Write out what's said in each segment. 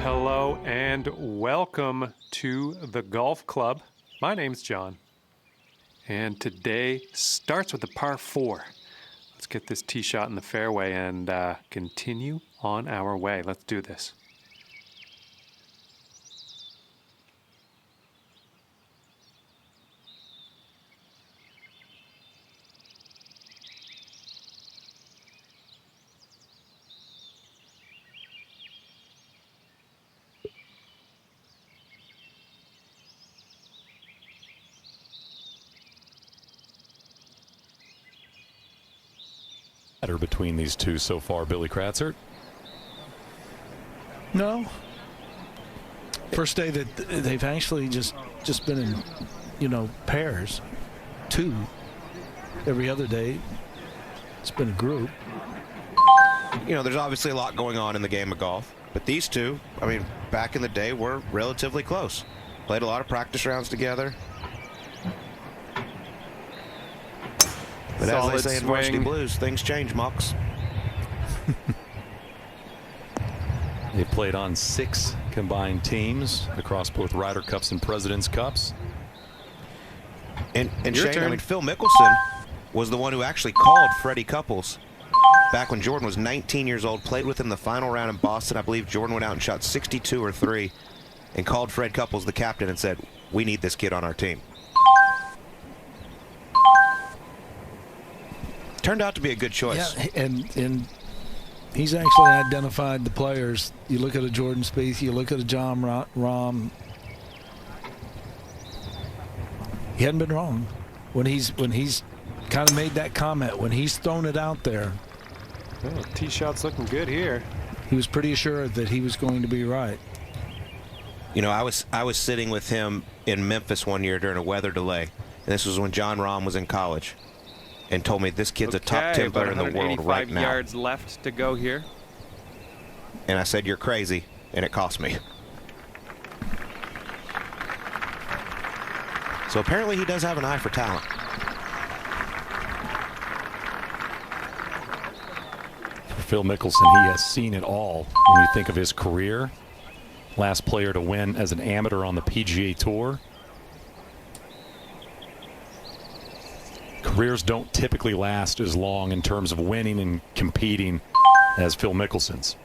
Hello and welcome to the Golf Club. My name's John, and today starts with a par 4. Let's get this tee shot in the fairway and continue on our way. Let's do this. Between these two so far, Billy Kratzert? No. First day that they've actually just been in, pairs. 2. Every other day, it's been a group. There's obviously a lot going on in the game of golf, but these two, back in the day, were relatively close. Played a lot of practice rounds together. But Solid as they say in Varsity Blues, things change, Mox. They've played on 6 combined teams across both Ryder Cups and President's Cups. And Shane, Phil Mickelson was the one who actually called Freddie Couples back when Jordan was 19 years old, played with him the final round in Boston. I believe Jordan went out and shot 62 or 3 and called Fred Couples, the captain, and said, "We need this kid on our team." Turned out to be a good choice. Yeah, and he's actually identified the players. You look at a Jordan Spieth, you look at a John Rahm. He hadn't been wrong when he's kind of made that comment, when he's thrown it out there. Well, tee shot's looking good here. He was pretty assured that he was going to be right. I was sitting with him in Memphis one year during a weather delay, and this was when John Rahm was in college, and told me this kid's a top 10 player in the world right now. 185 yards left to go here. And I said, "You're crazy," and it cost me. So apparently he does have an eye for talent. For Phil Mickelson, he has seen it all. When you think of his career, last player to win as an amateur on the PGA Tour. Careers don't typically last as long in terms of winning and competing as Phil Mickelson's.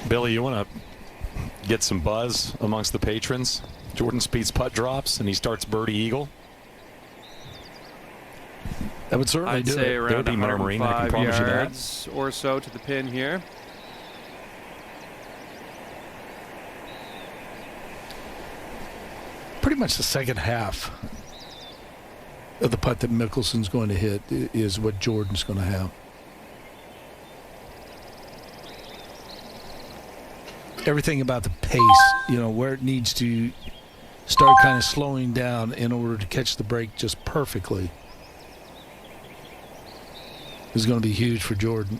Billy, you want to get some buzz amongst the patrons? Jordan Spieth's putt drops and he starts birdie eagle. That would certainly do say it. around Be murmuring, I can 105 promise you that. yards or so to the pin here. Pretty much the second half of the putt that Mickelson's going to hit is what Jordan's going to have. Everything about the pace, where it needs to start kind of slowing down in order to catch the break just perfectly, is going to be huge for Jordan.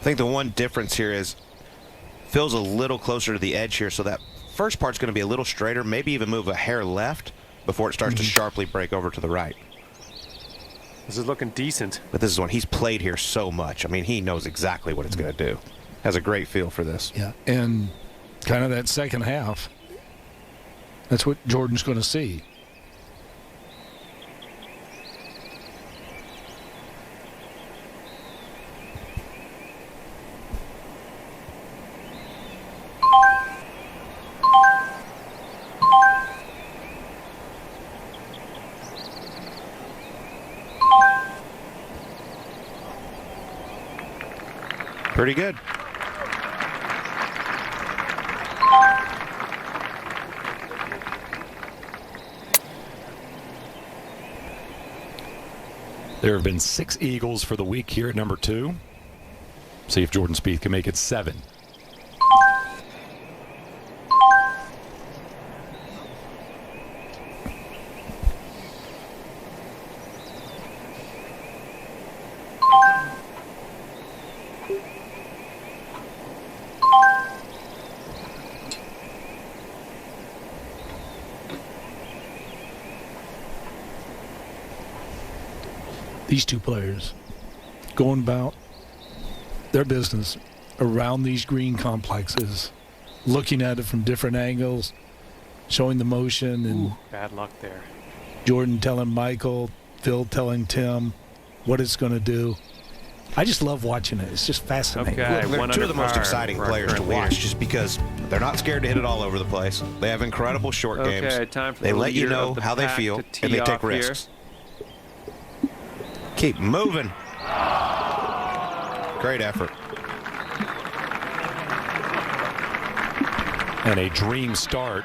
I think the one difference here is Phil's a little closer to the edge here, so that first part's going to be a little straighter, maybe even move a hair left before it starts to sharply break over to the right. This is looking decent. But this is when he's played here so much. He knows exactly what it's going to do. Has a great feel for this. Yeah, and kind of that second half, that's what Jordan's going to see. Pretty good. There have been 6 eagles for the week here at number 2. See if Jordan Spieth can make it 7. these two players going about their business around these green complexes, looking at it from different angles, showing the motion, and Ooh, bad luck there. Jordan telling Michael, Phil telling Tim what it's going to do. I just love watching it. It's just fascinating. Okay. Look, they're one two of the under most par exciting for our players to current watch leader. just because they're not scared to hit it all over the place. They have incredible short games. Okay, time for They the let you leader know of the how they pack feel, to tee and they take off here. risks. Keep moving. Great effort. And a dream start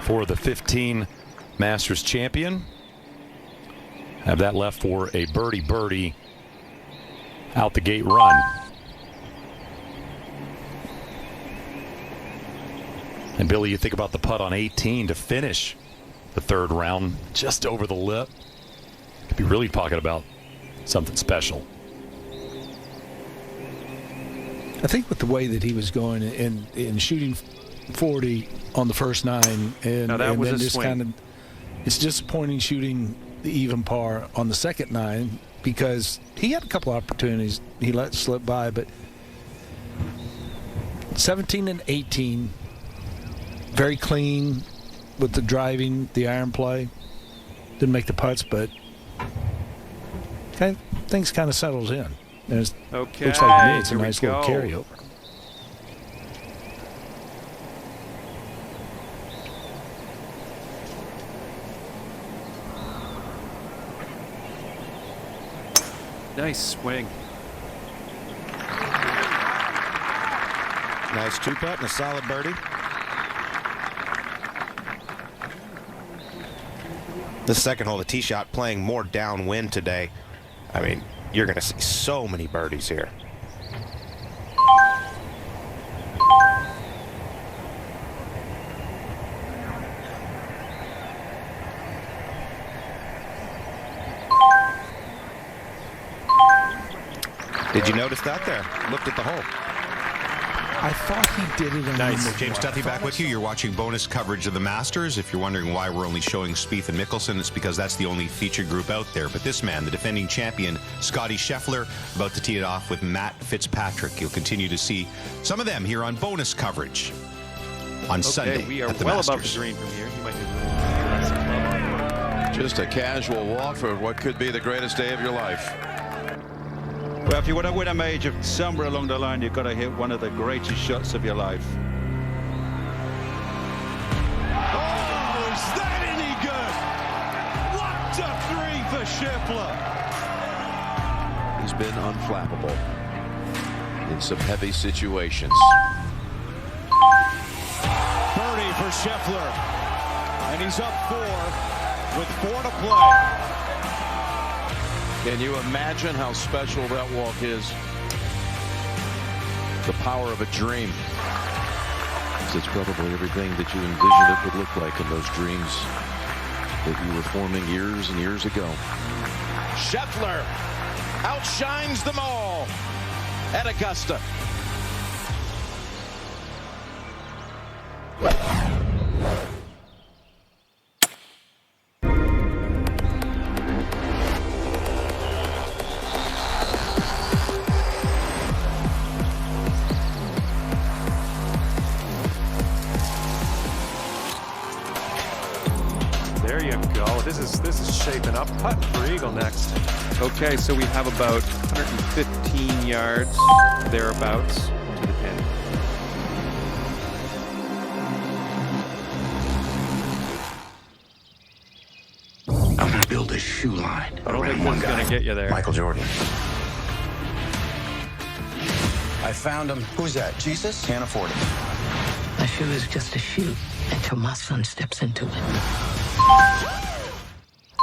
for the 15 Masters champion. Have that left for a birdie out the gate run. And Billy, you think about the putt on 18 to finish the third round just over the lip. Could be really talking about something special. I think with the way that he was going in shooting 40 on the first 9, and, Now that and was then a just swing. kind of, it's disappointing shooting the even par on the second 9 because he had a couple opportunities he let slip by, but 17 and 18, very clean with the driving, the iron play. Didn't make the putts, but things kind of settled in. And it Okay. looks like to me it's a here we nice little go. carryover. Nice swing. Nice two-putt and a solid birdie. The second hole, the tee shot playing more downwind today. I mean, you're going to see so many birdies here. Did you notice that there? Looked at the hole. I thought he did it on Nice. number James 4. Duthie back with you. You're watching bonus coverage of the Masters. If you're wondering why we're only showing Spieth and Mickelson, it's because that's the only featured group out there. But this man, the defending champion, Scotty Scheffler, about to tee it off with Matt Fitzpatrick. You'll continue to see some of them here on bonus coverage on Sunday Okay, we are at the well Masters. above the green from here. He might need a little less club. Just a casual walk for what could be the greatest day of your life. Well, if you want to win a major, somewhere along the line, you've got to hit one of the greatest shots of your life. Oh, is that any good? What a three for Scheffler. He's been unflappable in some heavy situations. Birdie for Scheffler. And he's up 4 with 4 to play. Can you imagine how special that walk is? The power of a dream. It's probably everything that you envisioned it would look like in those dreams that you were forming years and years ago. Scheffler outshines them all at Augusta. There you go. This is shaping up. Putting for eagle next. Okay, so we have about 115 yards thereabouts to the pin. I'm gonna build a shoe line I don't think around one one's guy. gonna get you there. Michael Jordan. I found him. Who's that? Jesus? Can't afford it. A shoe is just a shoe until my son steps into it.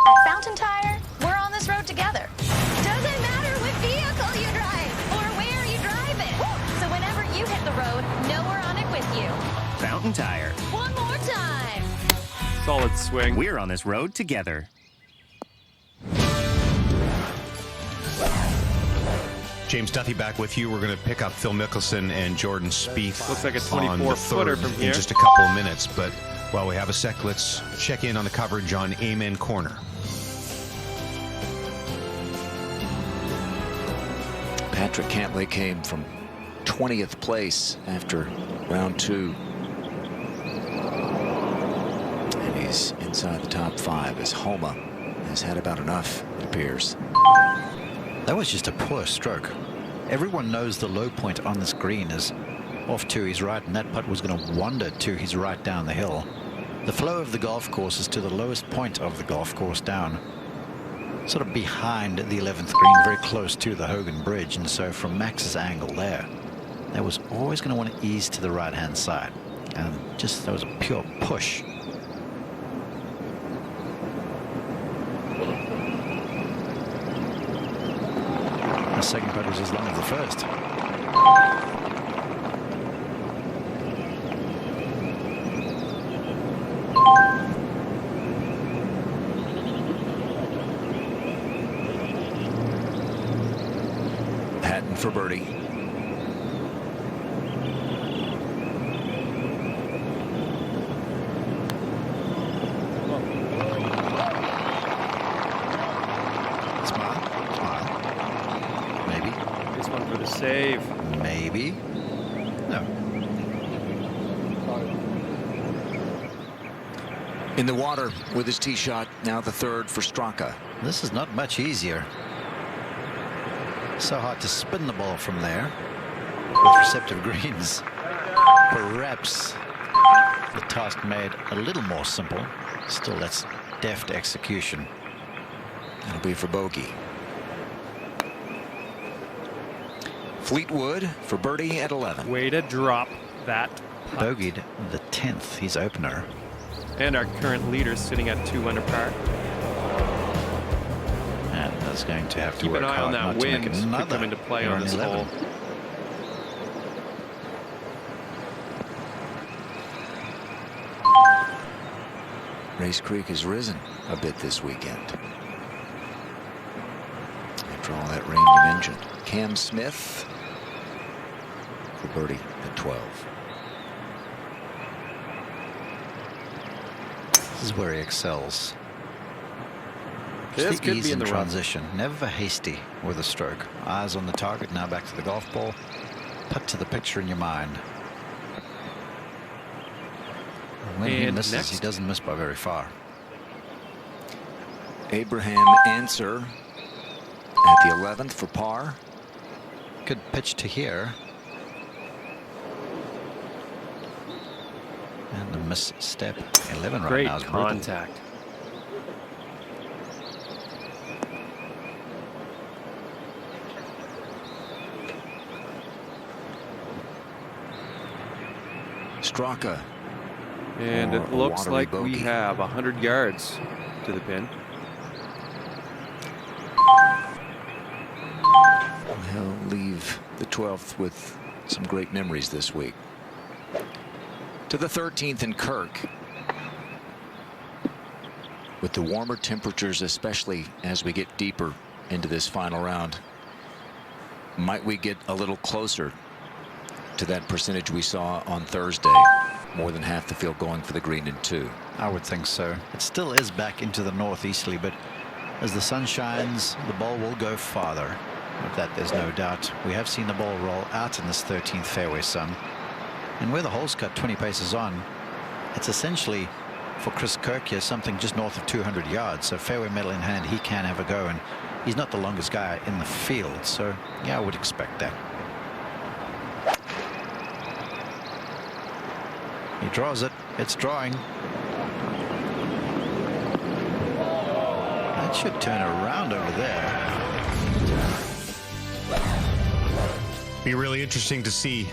At Fountain Tire, we're on this road together. Doesn't matter what vehicle you drive or where you drive it. So whenever you hit the road, know we're on it with you. Fountain Tire. One more time. Solid swing. We're on this road together. James Duthie back with you. We're going to pick up Phil Mickelson and Jordan Spieth. Looks like a on the 24-footer third from in here. just a couple of minutes. But while we have a sec, let's check in on the coverage on Amen Corner. Patrick Cantlay came from 20th place after round 2. And he's inside the top 5 as Homa has had about enough, it appears. That was just a poor stroke. Everyone knows the low point on this green is off to his right, and that putt was going to wander to his right down the hill. The flow of the golf course is to the lowest point of the golf course down, sort of behind the 11th green, very close to the Hogan Bridge. And so from Max's angle there, that was always going to want to ease to the right-hand side. And just, that was a pure push. The second putt was as long as the first. For birdie. Smile. Maybe. This one for the save. Maybe. No. In the water with his tee shot, now the 3rd for Straka. This is not much easier. So hard to spin the ball from there with receptive greens. Perhaps the task made a little more simple. Still, that's deft execution. That'll be for bogey. Fleetwood for birdie at 11. Way to drop that putt. Bogeyed the 10th, his opener. And our current leader sitting at 2 under par. And that's going to have to keep work an eye hard on that not to wind. make another Could come into play on this 11. hole. Race Creek has risen a bit this weekend. After all that rain you mentioned. Cam Smith for birdie at 12. This is where he excels. This Just the could ease be in in the transition. Never hasty with a stroke. Eyes on the target. Now back to the golf ball. Put to the picture in your mind. When he misses, next. he doesn't miss by very far. Abraham Answer at the 11th for par. Good pitch to here. And the misstep. 11 right Great now is brutal. contact. Straka. And Or it looks watery like we bogey. have 100 yards to the pin. He'll leave the 12th with some great memories this week. To the 13th in Kirk. With the warmer temperatures, especially as we get deeper into this final round, might we get a little closer to that percentage we saw on Thursday? More than half the field going for the green in 2. I would think so. It still is back into the northeasterly, but as the sun shines, the ball will go farther. Of that, there's no doubt. We have seen the ball roll out in this 13th fairway some. And where the hole's cut 20 paces on, it's essentially, for Chris Kirk here, something just north of 200 yards. So fairway metal in hand, he can have a go. And he's not the longest guy in the field. So, yeah, I would expect that. He draws it. It's drawing. That should turn around over there. Be really interesting to see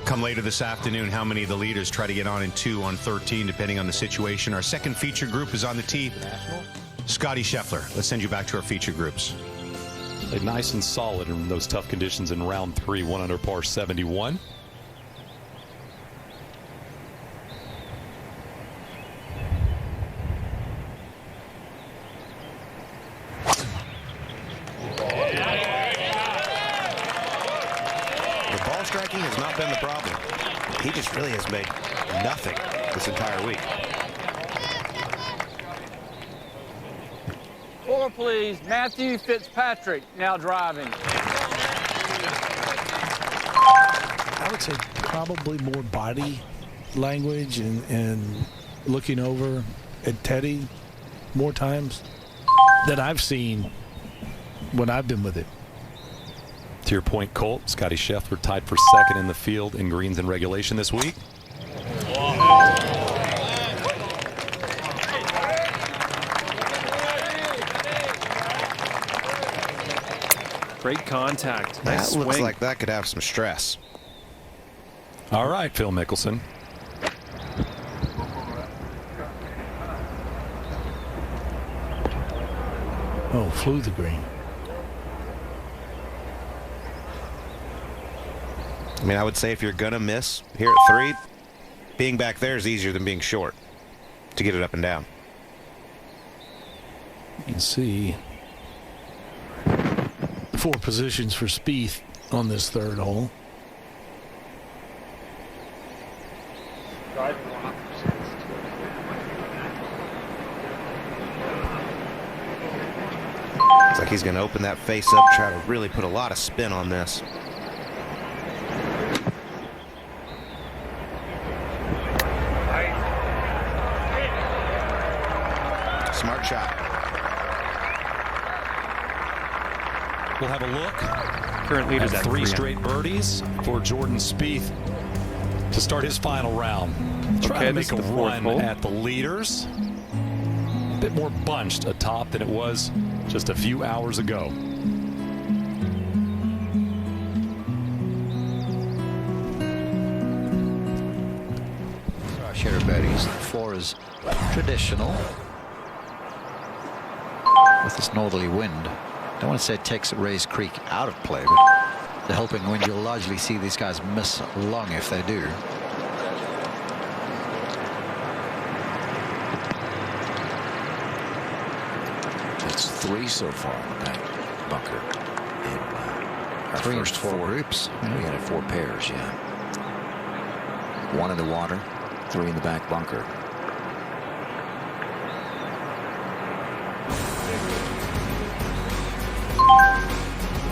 come later this afternoon how many of the leaders try to get on in 2 on 13, depending on the situation. Our second feature group is on the tee. Scotty Scheffler. Let's send you back to our feature groups. Played nice and solid in those tough conditions in round 3, 1 under par 71. Striking has not been the problem. He just really has made nothing this entire week. 4, please. Matthew Fitzpatrick now driving. I would say probably more body language and looking over at Teddy more times than I've seen when I've been with it. To your point, Colt, Scotty Scheffler tied for second in the field in greens in regulation this week. Great contact. Nice That looks swing. like that could have some stress. All right, Phil Mickelson. Oh, flew the green. I mean, I would say if you're going to miss here at 3, being back there is easier than being short to get it up and down. You can see 4 positions for Spieth on this third hole. It's like he's going to open that face up, try to really put a lot of spin on this. Smart shot. We'll have a look. Current leader at 3 straight birdies for Jordan Spieth to start his final round. Trying to make a run at the leaders. A bit more bunched atop than it was just a few hours ago. Shadow birdies. The 4 is traditional. With this northerly wind, I don't want to say it takes Rays Creek out of play, but the helping wind, you'll largely see these guys miss long if they do. It's 3 so far in the back bunker. In our 3 and first 4 groups. We had 4 pairs, yeah. 1 in the water, 3 in the back bunker.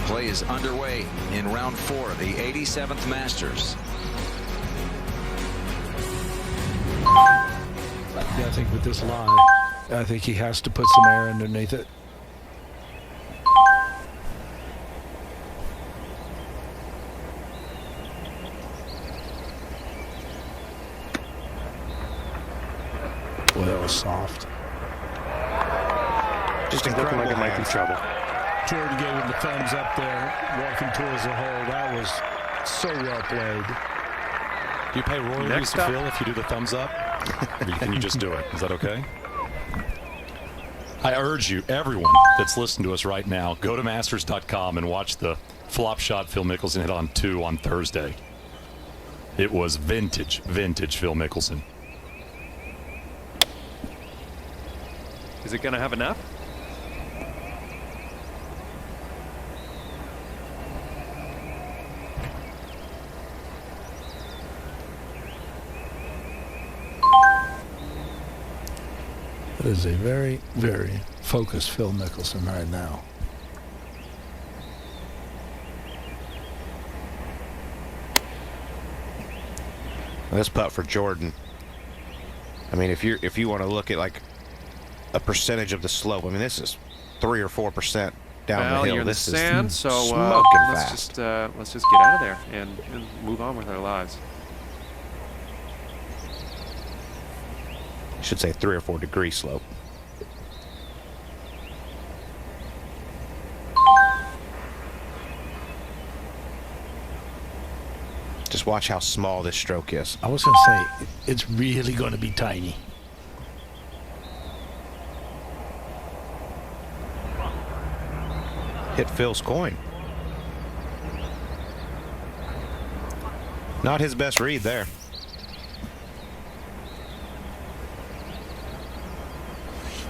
Play is underway in round 4 of the 87th Masters. Yeah, I think with this lie, I think he has to put some air underneath it. Boy, that was soft. Just looking like it might be trouble. Jordan gave him the thumbs up there, walking towards the hole. That was so well played. Do you pay royalties to Phil if you do the thumbs up? Or can you just do it? Is that okay? I urge you, everyone that's listening to us right now, go to Masters.com and watch the flop shot Phil Mickelson hit on 2 on Thursday. It was vintage Phil Mickelson. Is it going to have enough? That is a very, very focused Phil Mickelson right now. This putt for Jordan. I mean, if you want to look at like a percentage of the slope, I mean, this is 3 or 4% down the hill. You're in this the sand, is so smoking let's fast. let's just get out of there and move on with our lives. I should say 3 or 4 degree slope. Just watch how small this stroke is. I was going to say, it's really going to be tiny. Hit Phil's coin. Not his best read there.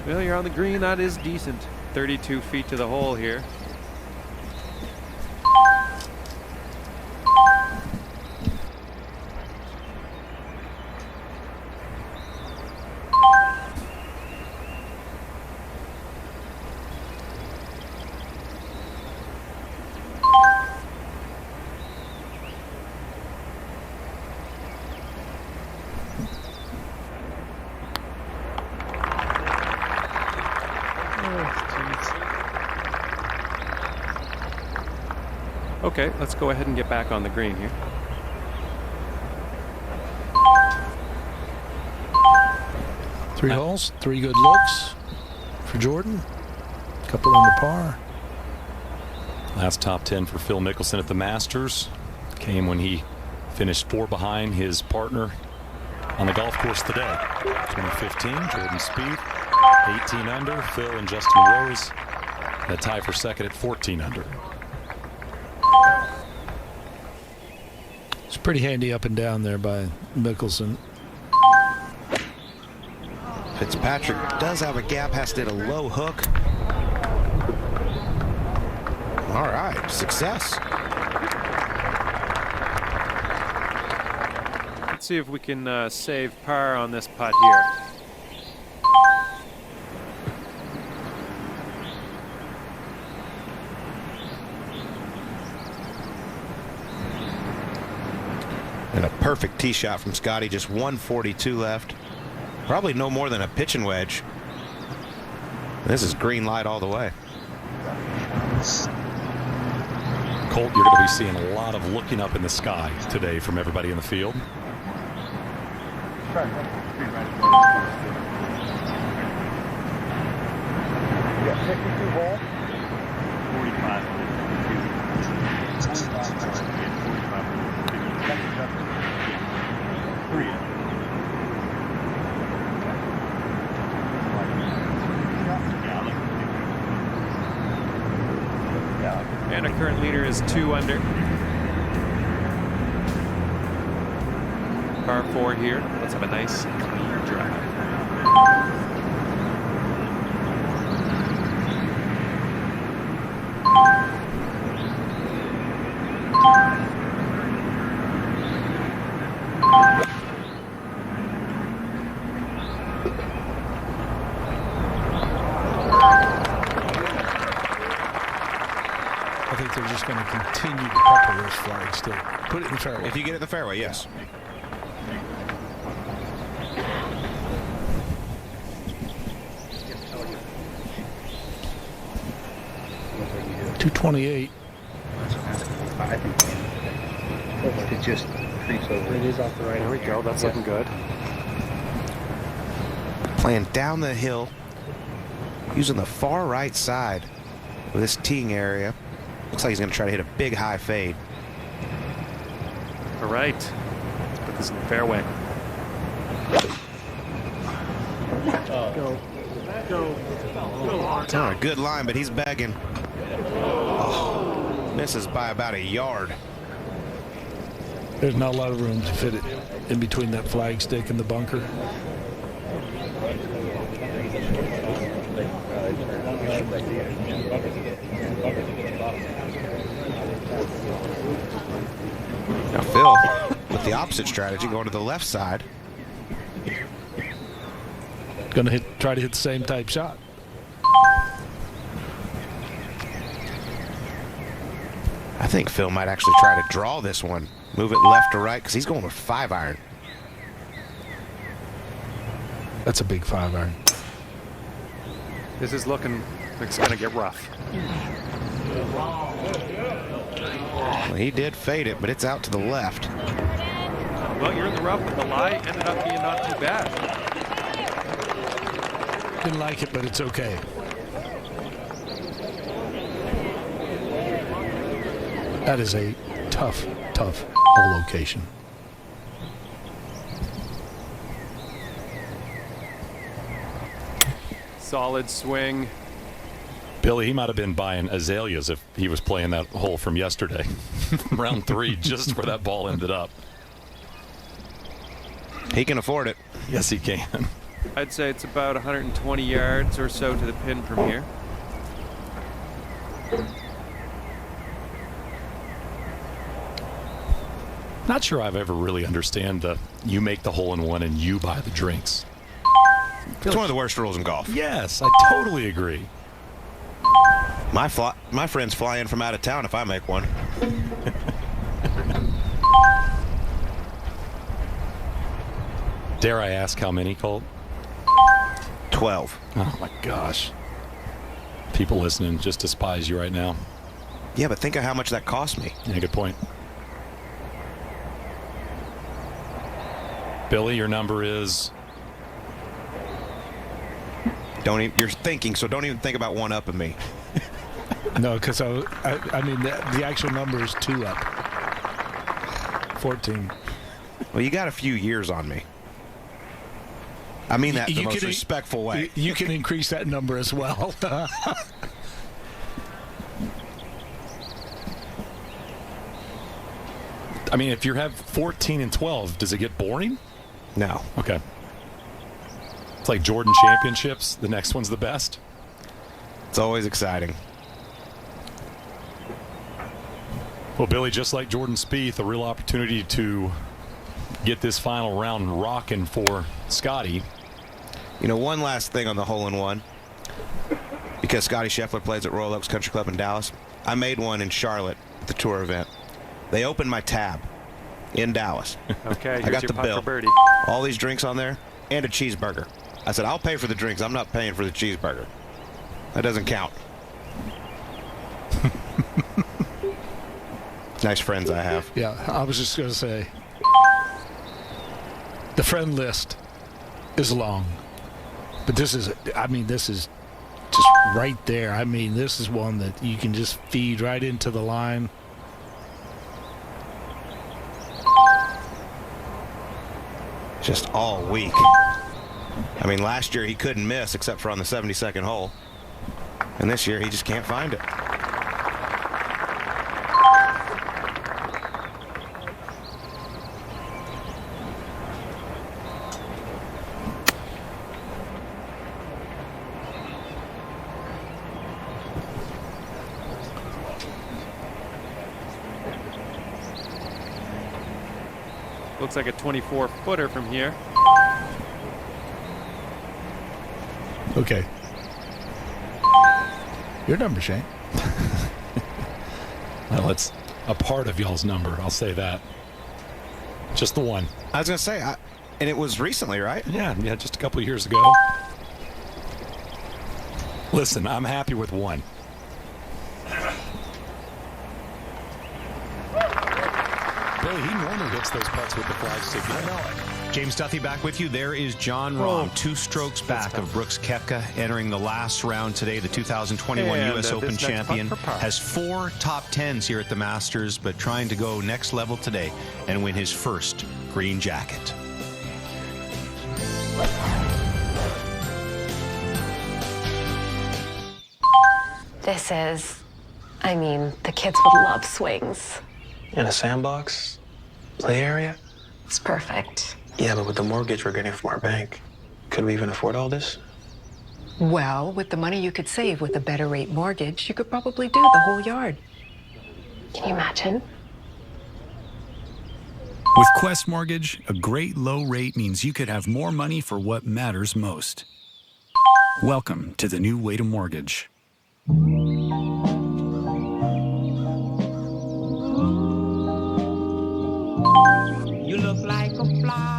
Well, you're on the green. That is decent. 32 feet to the hole here. Okay, let's go ahead and get back on the green here. Three holes, 3 good looks for Jordan. Couple on the par. Last top 10 for Phil Mickelson at the Masters came when he finished 4 behind his partner on the golf course today. 2015, Jordan Spieth, 18 under. Phil and Justin Rose that tie for second at 14 under. It's pretty handy up and down there by Mickelson. Fitzpatrick does have a gap, has to hit a low hook. All right, success. Let's see if we can save par on this putt here. And a perfect tee shot from Scotty, just 142 left. Probably no more than a pitching wedge. This is green light all the way. Colt, you're going to be seeing a lot of looking up in the sky today from everybody in the field. Yeah, 52 ball. 45. 3. And our current leader is 2 under. Par 4 here. Let's have a nice clean drive. I think they're just going to continue to pepper those flags still. Put it in the fairway. If you get it in the fairway, yes. .228. I think it just creeps over. It is off the right. There we go. That's looking good. Playing down the hill, using the far right side of this teeing area. Looks like he's going to try to hit a big high fade. All right. Let's put this in the fairway. Go. Oh, a good line, but he's begging. Oh, misses by about a yard. There's not a lot of room to fit it in between that flag stick and the bunker. Now Phil, with the opposite strategy, going to the left side. Going to try to hit the same type shot. I think Phil might actually try to draw this one. Move it left to right because he's going with 5-iron. That's a big 5-iron. This is looking like it's going to get rough. Well, he did fade it, but it's out to the left. Well, you're in the rough, but the lie ended up being not too bad. Didn't like it, but it's okay. That is a tough hole location. Solid swing. Billy, he might have been buying azaleas if he was playing that hole from yesterday. Round 3, just where that ball ended up. He can afford it. Yes, he can. I'd say it's about 120 yards or so to the pin from here. Not sure I've ever really understand the you make the hole-in-one and you buy the drinks. It's one of the worst rules in golf. Yes, I totally agree. My friends fly in from out of town if I make one. Dare I ask how many, Colt? 12. Oh my gosh. People listening just despise you right now. Yeah, but think of how much that cost me. Yeah, good point. Billy, your number is? You're thinking, so don't even think about one up of me. No, because I mean, the actual number is 2 up. 14. Well, you got a few years on me. I mean that in the most respectful way. You can increase that number as well. I mean, if you have 14 and 12, does it get boring? No. Okay. It's like Jordan Championships. The next one's the best. It's always exciting. Well, Billy, just like Jordan Spieth, a real opportunity to get this final round rocking for Scotty. You know, one last thing on the hole-in-one. Because Scotty Scheffler plays at Royal Oaks Country Club in Dallas, I made one in Charlotte at the tour event. They opened my tab in Dallas. Okay, I got your the putt bill. for birdie. All these drinks on there and a cheeseburger. I said, I'll pay for the drinks. I'm not paying for the cheeseburger. That doesn't count. Nice friends I have. Yeah, I was just going to say, the friend list is long. But this is just right there. I mean, this is one that you can just feed right into the line. Just all week. I mean, last year he couldn't miss except for on the 72nd hole. And this year he just can't find it. Looks like a 24-footer from here. Okay. Your number, Shane. Well, it's a part of y'all's number. I'll say that. Just the one. I was going to say, and it was recently, right? Yeah, just a couple of years ago. Listen, I'm happy with one. Billy, he normally hits those putts with the flagstick. I know it. James Duthie back with you. There is John Rahm, 2 strokes back of Brooks Koepka, entering the last round today. The 2021 U.S. Open champion has 4 top 10s here at the Masters, but trying to go next level today and win his first green jacket. This is, I mean, the kids would love swings. In a sandbox? Play area? It's perfect. Yeah, but with the mortgage we're getting from our bank, could we even afford all this? Well, with the money you could save with a better rate mortgage, you could probably do the whole yard. Can you imagine? With Quest Mortgage, a great low rate means you could have more money for what matters most. Welcome to the new way to mortgage. You look like a flower.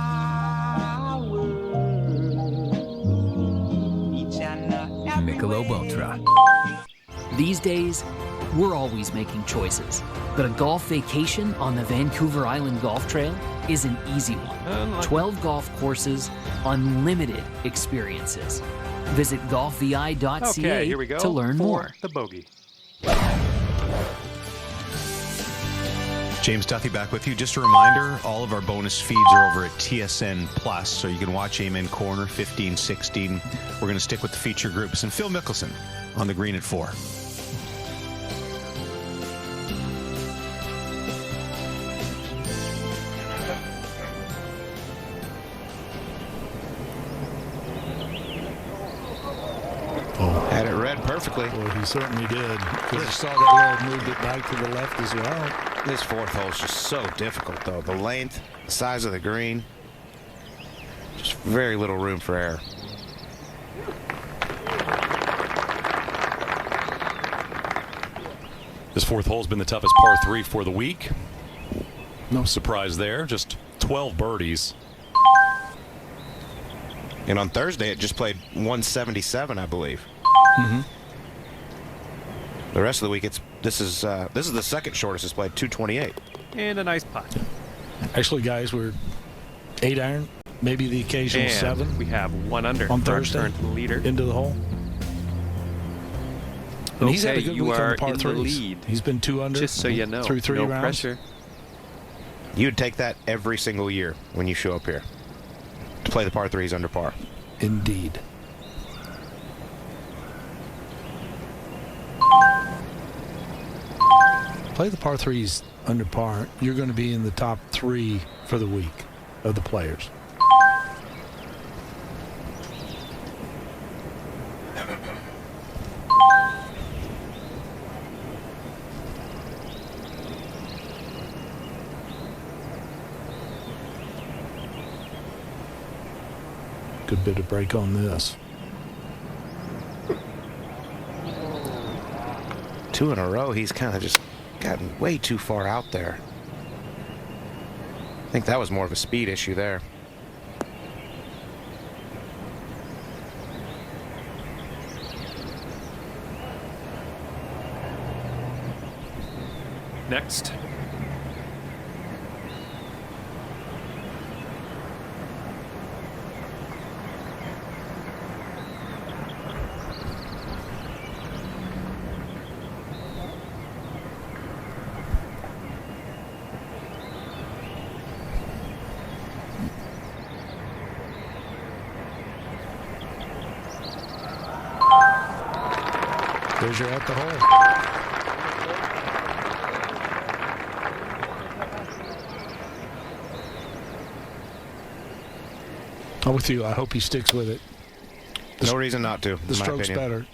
Michelob Ultra. These days, we're always making choices, but a golf vacation on the Vancouver Island Golf Trail is an easy one. 12 golf courses, unlimited experiences. Visit golfvi.ca to learn more. The bogey. James Duthie back with you. Just a reminder, all of our bonus feeds are over at TSN Plus, so you can watch Amen Corner 15, 16. We're going to stick with the feature groups. And Phil Mickelson on the green at 4. Had it read perfectly. Well, he certainly did. Because you saw that little moved it back to the left as well. This 4th hole is just so difficult, though. The length, the size of the green, just very little room for error. This 4th hole's been the toughest par 3 for the week. No surprise there. Just 12 birdies. And on Thursday, it just played 177, I believe. Mm-hmm. The rest of the week, it's This is the second shortest it's played, 228. And a nice putt. Actually, guys, we're 8-iron, maybe the occasional And 7. we have 1 under on for our Thursday current leader. into the hole. And Okay, he's had a good you week on are the par in the threes. lead. He's been 2 under. Just so you know, through 3 no rounds. pressure. You'd take that every single year when you show up here to play the par 3s under par. Indeed. Play the par 3s under par, you're going to be in the top 3 for the week of the players. Good bit of break on this. 2 in a row, he's kind of just gotten way too far out there. I think that was more of a speed issue there. Next. There's your at the hole. I'm with you. I hope he sticks with it. No reason not to. The stroke's better.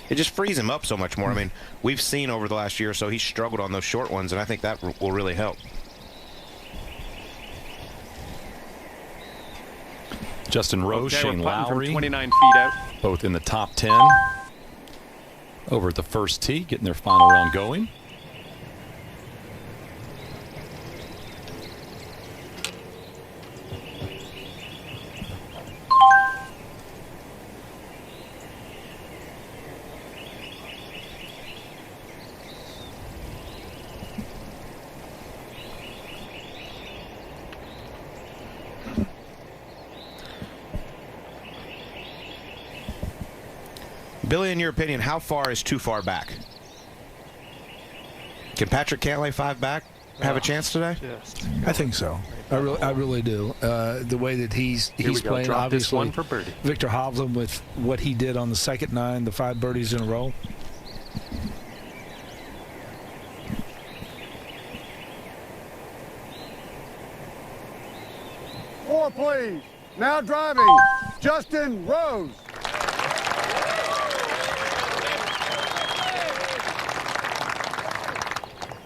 It just frees him up so much more. I mean, we've seen over the last year or so he's struggled on those short ones, and I think that will really help. Justin Rose, Okay, Shane we're putting from Lowry, 29 feet out. both in the top 10. Over at the first tee, getting their final round going. Billy, in your opinion, how far is too far back? Can Patrick Cantlay 5 back have a chance today? I think so. I really do. The way that he's playing, Drop obviously. this one for birdie. Victor Hovland with what he did on the second 9, the 5 birdies in a row. Four, please. Now driving, Justin Rose.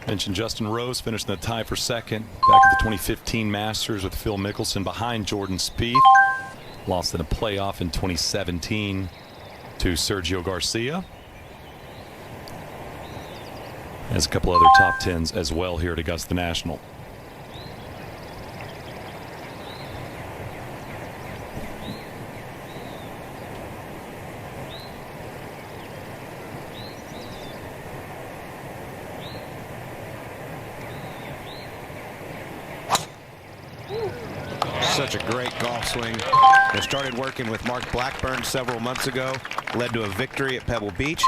Mentioned Justin Rose finished in the tie for second back at the 2015 Masters with Phil Mickelson behind Jordan Spieth. Lost in a playoff in 2017 to Sergio Garcia. Has a couple other top 10s as well here at Augusta National. Such a great golf swing. They started working with Mark Blackburn several months ago, led to a victory at Pebble Beach.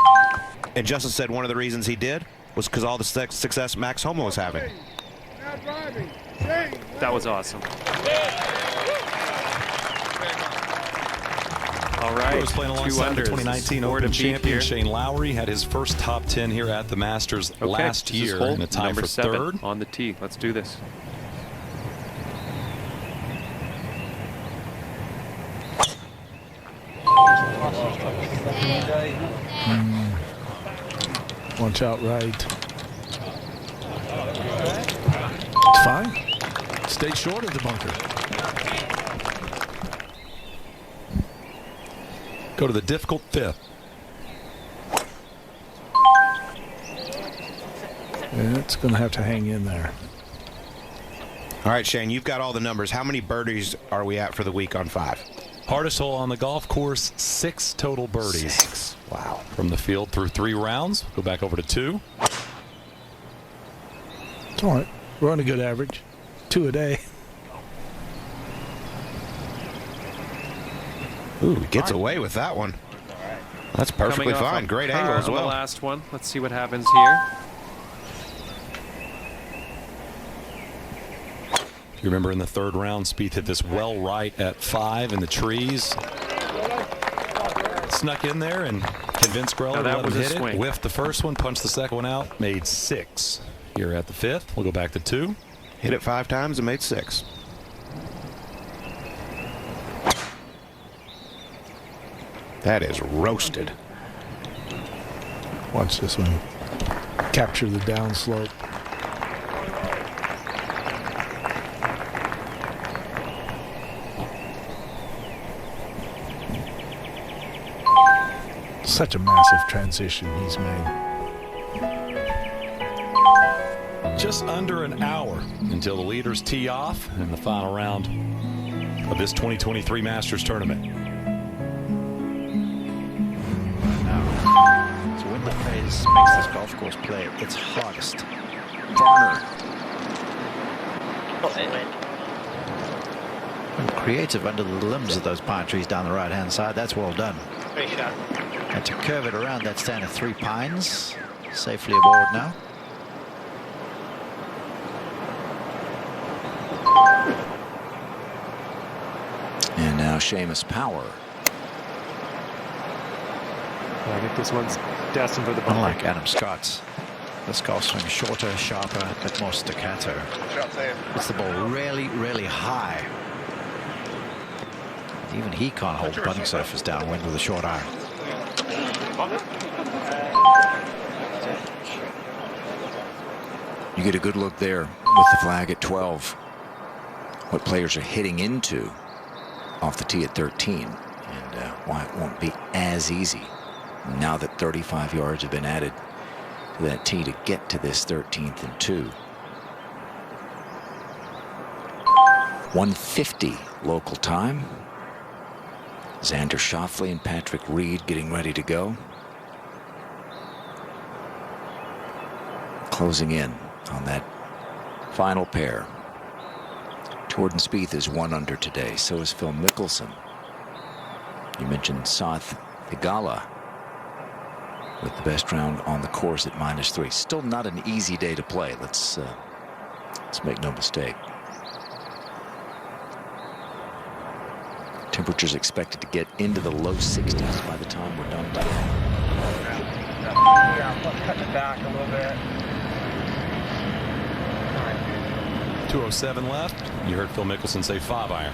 And Justin said one of the reasons he did was because all the success Max Homa was having. That was awesome. All right, Rose playing alongside the 2019 Open champion Shane Lowry had his first top 10 here at the Masters last year in a tie for 3rd. On the tee. Let's do this. Watch out right. It's fine. Stay short of the bunker. Go to the difficult 5th. And it's going to have to hang in there. All right, Shane, you've got all the numbers. How many birdies are we at for the week on 5? Hardest hole on the golf course, 6 total birdies. 6. Wow. From the field through 3 rounds. Go back over to 2. It's all right. We're on a good average. 2 a day. Ooh, gets away with that one. That's perfectly fine. Great angle as well. The last one. Let's see what happens here. You remember in the 3rd round, Spieth hit this well right at 5 in the trees. Snuck in there and convinced Greller to let him hit it. Whiffed the first one, punched the second one out, made 6. Here at the 5th, we'll go back to 2. Hit it 5 times and made 6. That is roasted. Watch this one. Capture the downslope. Such a massive transition he's made. Just under an hour until the leaders tee off in the final round of this 2023 Masters tournament. Now, so when the phase makes this golf course play its hardest. Varner. Creative under the limbs of those pine trees down the right-hand side. That's well done. Great shot. And to curve it around that stand of 3 pines. Safely aboard now. And now Seamus Power. I think this one's destined for the bunker. Unlike Adam Scott's, this golf swing shorter, sharper, a bit more staccato. It's the ball really, really high. Even he can't hold the putting surface downwind with a short iron. You get a good look there with the flag at 12. What players are hitting into off the tee at 13, and why it won't be as easy now that 35 yards have been added to that tee to get to this 13th and 2. 1:50 local time. Xander Schauffele and Patrick Reed getting ready to go. Closing in on that final pair. Jordan Spieth is 1 under today. So is Phil Mickelson. You mentioned Sath Theegala with the best round on the course at -3. Still not an easy day to play. Let's make no mistake. Temperatures expected to get into the low 60s by the time we're done today. Yeah, let's cut it back a little bit. 2:07 left. You heard Phil Mickelson say 5-iron.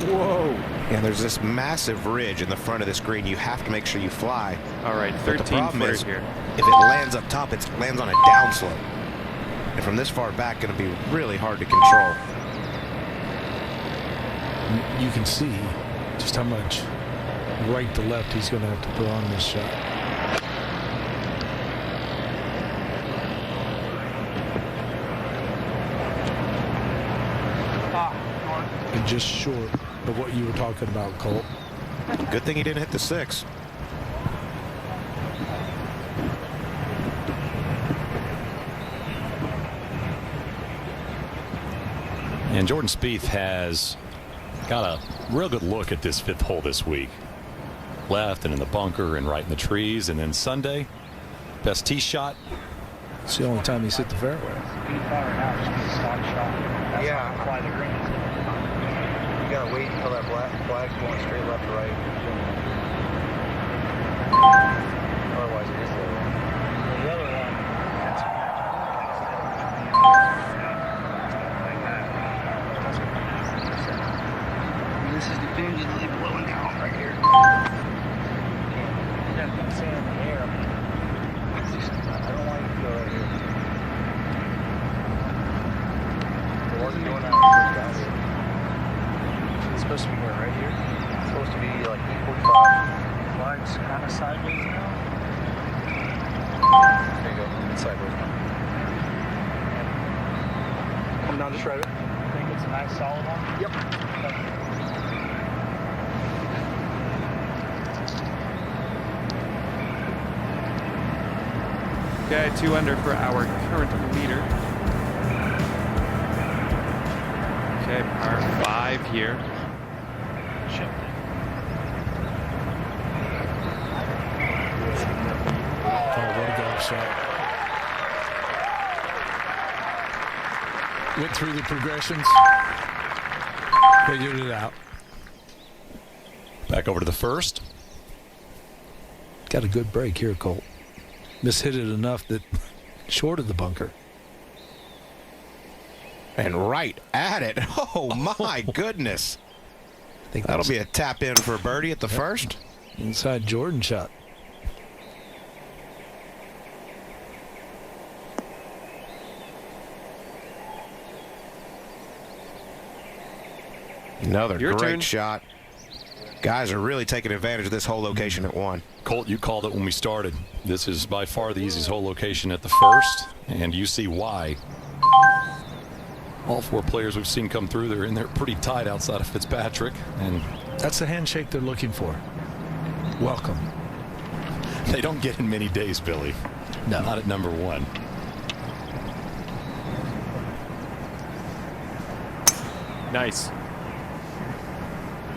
Whoa. And there's this massive ridge in the front of this green. You have to make sure you fly. All right, 13 but the problem is, here. if it lands up top, it lands on a downslope. And from this far back, going to be really hard to control. You can see just how much right to left he's going to have to put on this shot. And just short of what you were talking about, Colt. Good thing he didn't hit the 6. And Jordan Spieth has got a real good look at this 5th hole this week. Left and in the bunker and right in the trees. And then Sunday, best tee shot. It's the only time he's hit the fairway. Yeah. Fly the green. You gotta wait until that flag's going straight left to right. Otherwise it is the other one. The other one. This is definitively blowing down right here. You got that sand in the air. I don't want you to go right here. The work doing that down here. It's supposed to be where, right here? It's supposed to be like 8:45. Flag's kind of sideways now. There you go. It's sideways now. Come down just right. I think it's a nice solid one. Yep. Okay. Okay, 2 under for our current leader. Okay, par 5 here. Oh, what a golf shot. Went through the progressions. Figured it out. Back over to the first. Got a good break here, Colt. Mishit it enough that short of the bunker. And right at it. Oh, my goodness. That'll be a tap in for a birdie at the first. Inside Jordan shot. Another Your great turn. shot. Guys are really taking advantage of this whole location at 1. Colt, you called it when we started. This is by far the easiest hole location at the first, and you see why. All 4 players we've seen come through, they're in there pretty tight outside of Fitzpatrick, and that's the handshake they're looking for. Welcome. They don't get in many days, Billy. No. Not at number 1. Nice.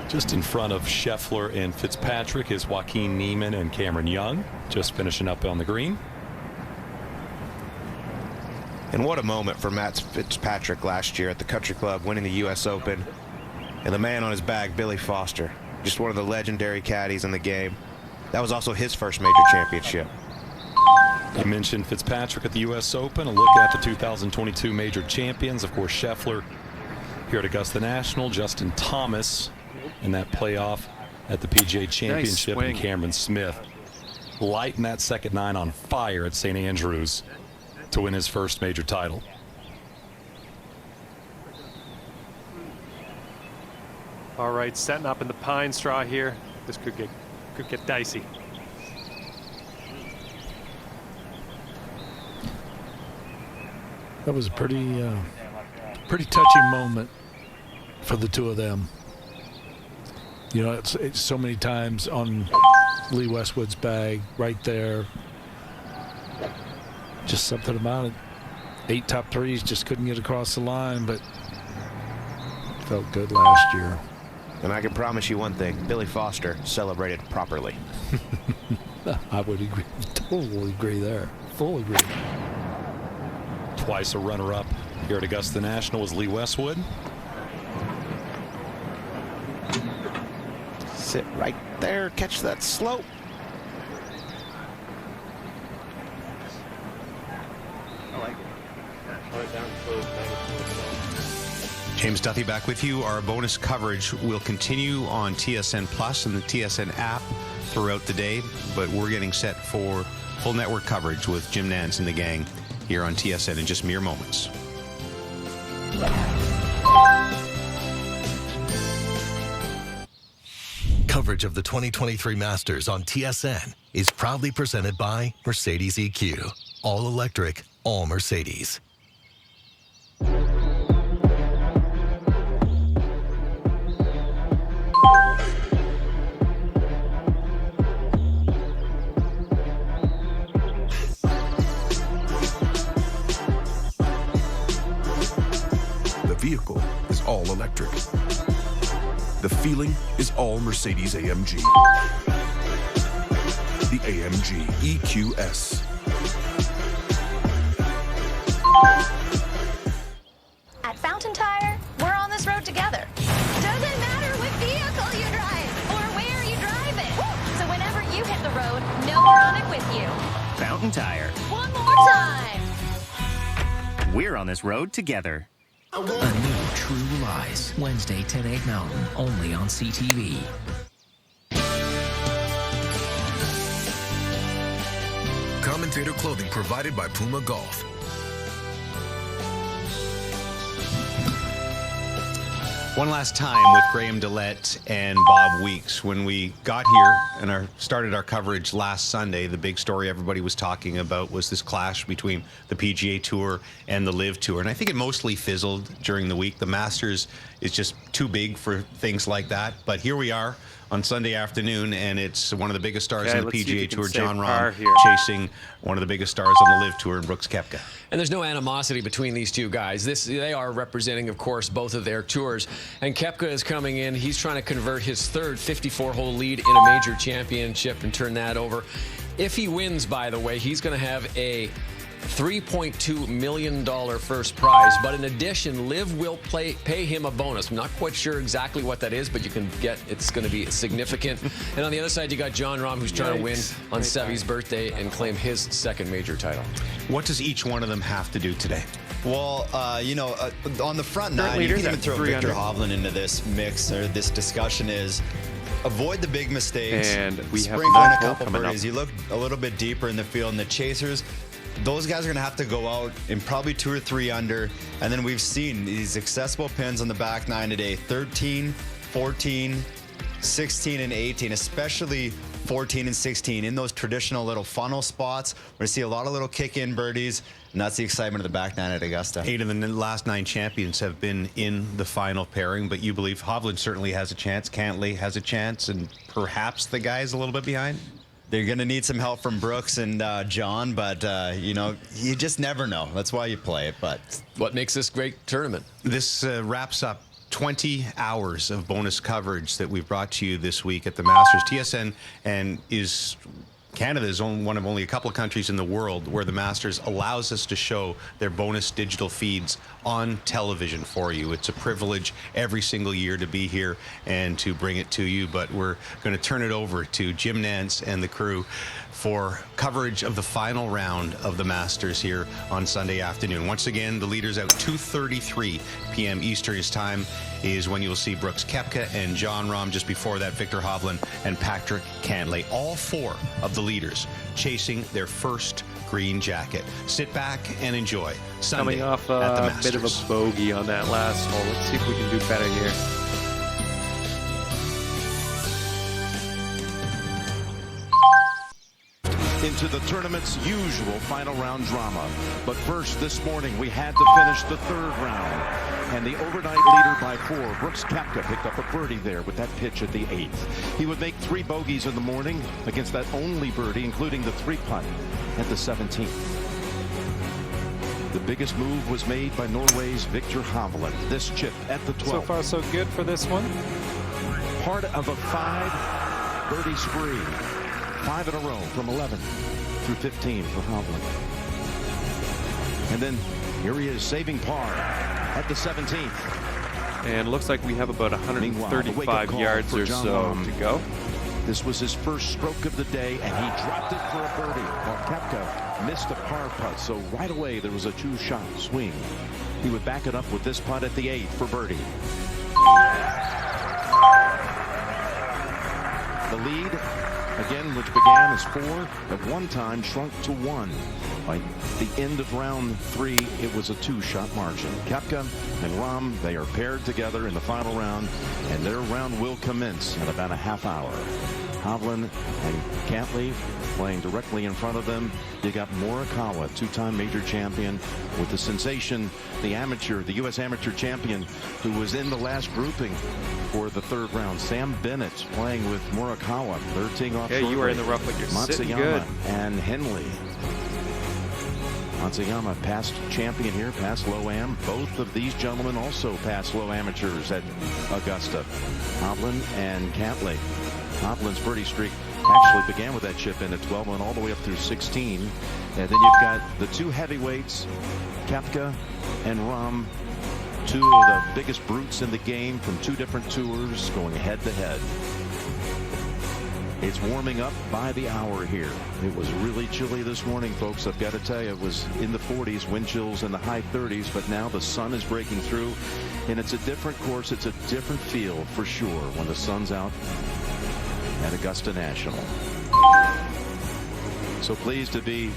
Just in front of Scheffler and Fitzpatrick is Joaquin Neiman and Cameron Young, just finishing up on the green. And what a moment for Matt Fitzpatrick last year at the Country Club, winning the U.S. Open. And the man on his back, Billy Foster, just one of the legendary caddies in the game. That was also his first major championship. You mentioned Fitzpatrick at the U.S. Open. A look at the 2022 major champions. Of course, Scheffler here at Augusta National. Justin Thomas in that playoff at the PGA Championship. Nice and Cameron Smith lighting that second 9 on fire at St. Andrews to win his first major title. All right, setting up in the pine straw here. This could get dicey. That was a pretty touching moment for the 2 of them. You know, it's so many times on Lee Westwood's bag right there. Just something about it. 8 top 3s, just couldn't get across the line, but felt good last year. And I can promise you one thing, Billy Foster celebrated properly. I would agree, totally agree there. Full agree. Twice a runner-up here at Augusta National was Lee Westwood. Sit right there, catch that slope. I like it. Slow it down, slow it down. James Duthie back with you. Our bonus coverage will continue on TSN Plus and the TSN app throughout the day, but we're getting set for full network coverage with Jim Nantz and the gang here on TSN in just mere moments. Coverage of the 2023 Masters on TSN is proudly presented by Mercedes EQ. All electric, all Mercedes. The vehicle is all electric. The feeling is all Mercedes AMG. The AMG EQS. At Fountain Tire, we're on this road together. Doesn't matter what vehicle you drive or where you drive it. So whenever you hit the road, know we're on it with you. Fountain Tire. One more time. We're on this road together. A new True Lies, Wednesday, 10, 8 Mountain, only on CTV. Commentator clothing provided by Puma Golf. One last time with Graham Dillette and Bob Weeks. When we got here and started our coverage last Sunday, the big story everybody was talking about was this clash between the PGA Tour and the LIV Tour. And I think it mostly fizzled during the week. The Masters is just too big for things like that. But here we are on Sunday afternoon, and it's one of the biggest stars Okay, in the let's see if PGA you can Tour, save Jon par Rahm, here. chasing one of the biggest stars on the LIV Tour, Brooks Koepka. And there's no animosity between these two guys. They are representing, of course, both of their tours. And Koepka is coming in. He's trying to convert his third 54-hole lead in a major championship and turn that over. If he wins, by the way, he's going to have a $3.2 million first prize. But in addition, LIV will pay him a bonus. I'm not quite sure exactly what that is, but you can get it's going to be significant. And on the other side, you got Jon Rahm, who's trying to win on Seve's birthday and claim his second major title. What does each one of them have to do today? Well, on the front nine, you can even throw Victor Hovland into this mix or this discussion is avoid the big mistakes. And we have sprinkle in a 9 hole couple coming birdies. up. You look a little bit deeper in the field, and the chasers, those guys are going to have to go out in probably 2 or 3 under. And then we've seen these accessible pins on the back nine today, 13, 14, 16, and 18, especially 14 and 16 in those traditional little funnel spots. We're going to see a lot of little kick-in birdies, and that's the excitement of the back nine at Augusta. 8 of the last 9 champions have been in the final pairing, but you believe Hovland certainly has a chance, Cantlay has a chance, and perhaps the guy's a little bit behind? They're going to need some help from Brooks and John, but, you just never know. That's why you play it. But what makes this great tournament? This wraps up 20 hours of bonus coverage that we've brought to you this week at the Masters. TSN Canada is one of only a couple of countries in the world where the Masters allows us to show their bonus digital feeds on television for you. It's a privilege every single year to be here and to bring it to you, but we're going to turn it over to Jim Nance and the crew for coverage of the final round of the Masters here on Sunday afternoon. Once again, the leaders out 2:33 p.m. Eastern time is when you'll see Brooks Koepka and Jon Rahm. Just before that, Victor Hovland and Patrick Cantlay. All 4 of the leaders chasing their first green jacket. Sit back and enjoy Sunday Coming off at the a Masters. bit of a bogey on that last hole. Let's see if we can do better here. Into the tournament's usual final round drama. But first, this morning, we had to finish the 3rd round. And the overnight leader by 4, Brooks Koepka, picked up a birdie there with that pitch at the 8th. He would make 3 bogeys in the morning against that only birdie, including the 3-putt at the 17th. The biggest move was made by Norway's Victor Hovland. This chip at the 12th. So far, so good for this one. Part of a 5 birdie spree. 5 in a row from 11 through 15 for Hovland. And then here he is saving par at the 17th. And looks like we have about 135 yards or so to go. This was his first stroke of the day, and he dropped it for a birdie, while Koepka missed a par putt. So right away, there was a 2-shot swing. He would back it up with this putt at the 8th for birdie. The lead, again, which began as 4, at one time shrunk to 1. By the end of round 3, it was a 2-shot margin. Koepka and Rahm, they are paired together in the final round, and their round will commence in about a half hour. Hovland and Cantlay playing directly in front of them. You got Morikawa, 2-time major champion, with the sensation, the U.S. amateur champion, who was in the last grouping for the 3rd round. Sam Bennett playing with Morikawa. They're teeing off shortly. You were in the rough, but you're sitting good. Matsuyama and Henley. Matsuyama, past champion here, past low-am. Both of these gentlemen also past low amateurs at Augusta. Hovland and Cantlay. Hovland's birdie streak actually began with that chip in at 12, went all the way up through 16. And then you've got the 2 heavyweights, Koepka and Rahm, 2 of the biggest brutes in the game from 2 different tours, going head-to-head. It's warming up by the hour here. It was really chilly this morning, folks. I've got to tell you, it was in the 40s, wind chills in the high 30s, but now the sun is breaking through, and it's a different course. It's a different feel for sure when the sun's out at Augusta National. So pleased to be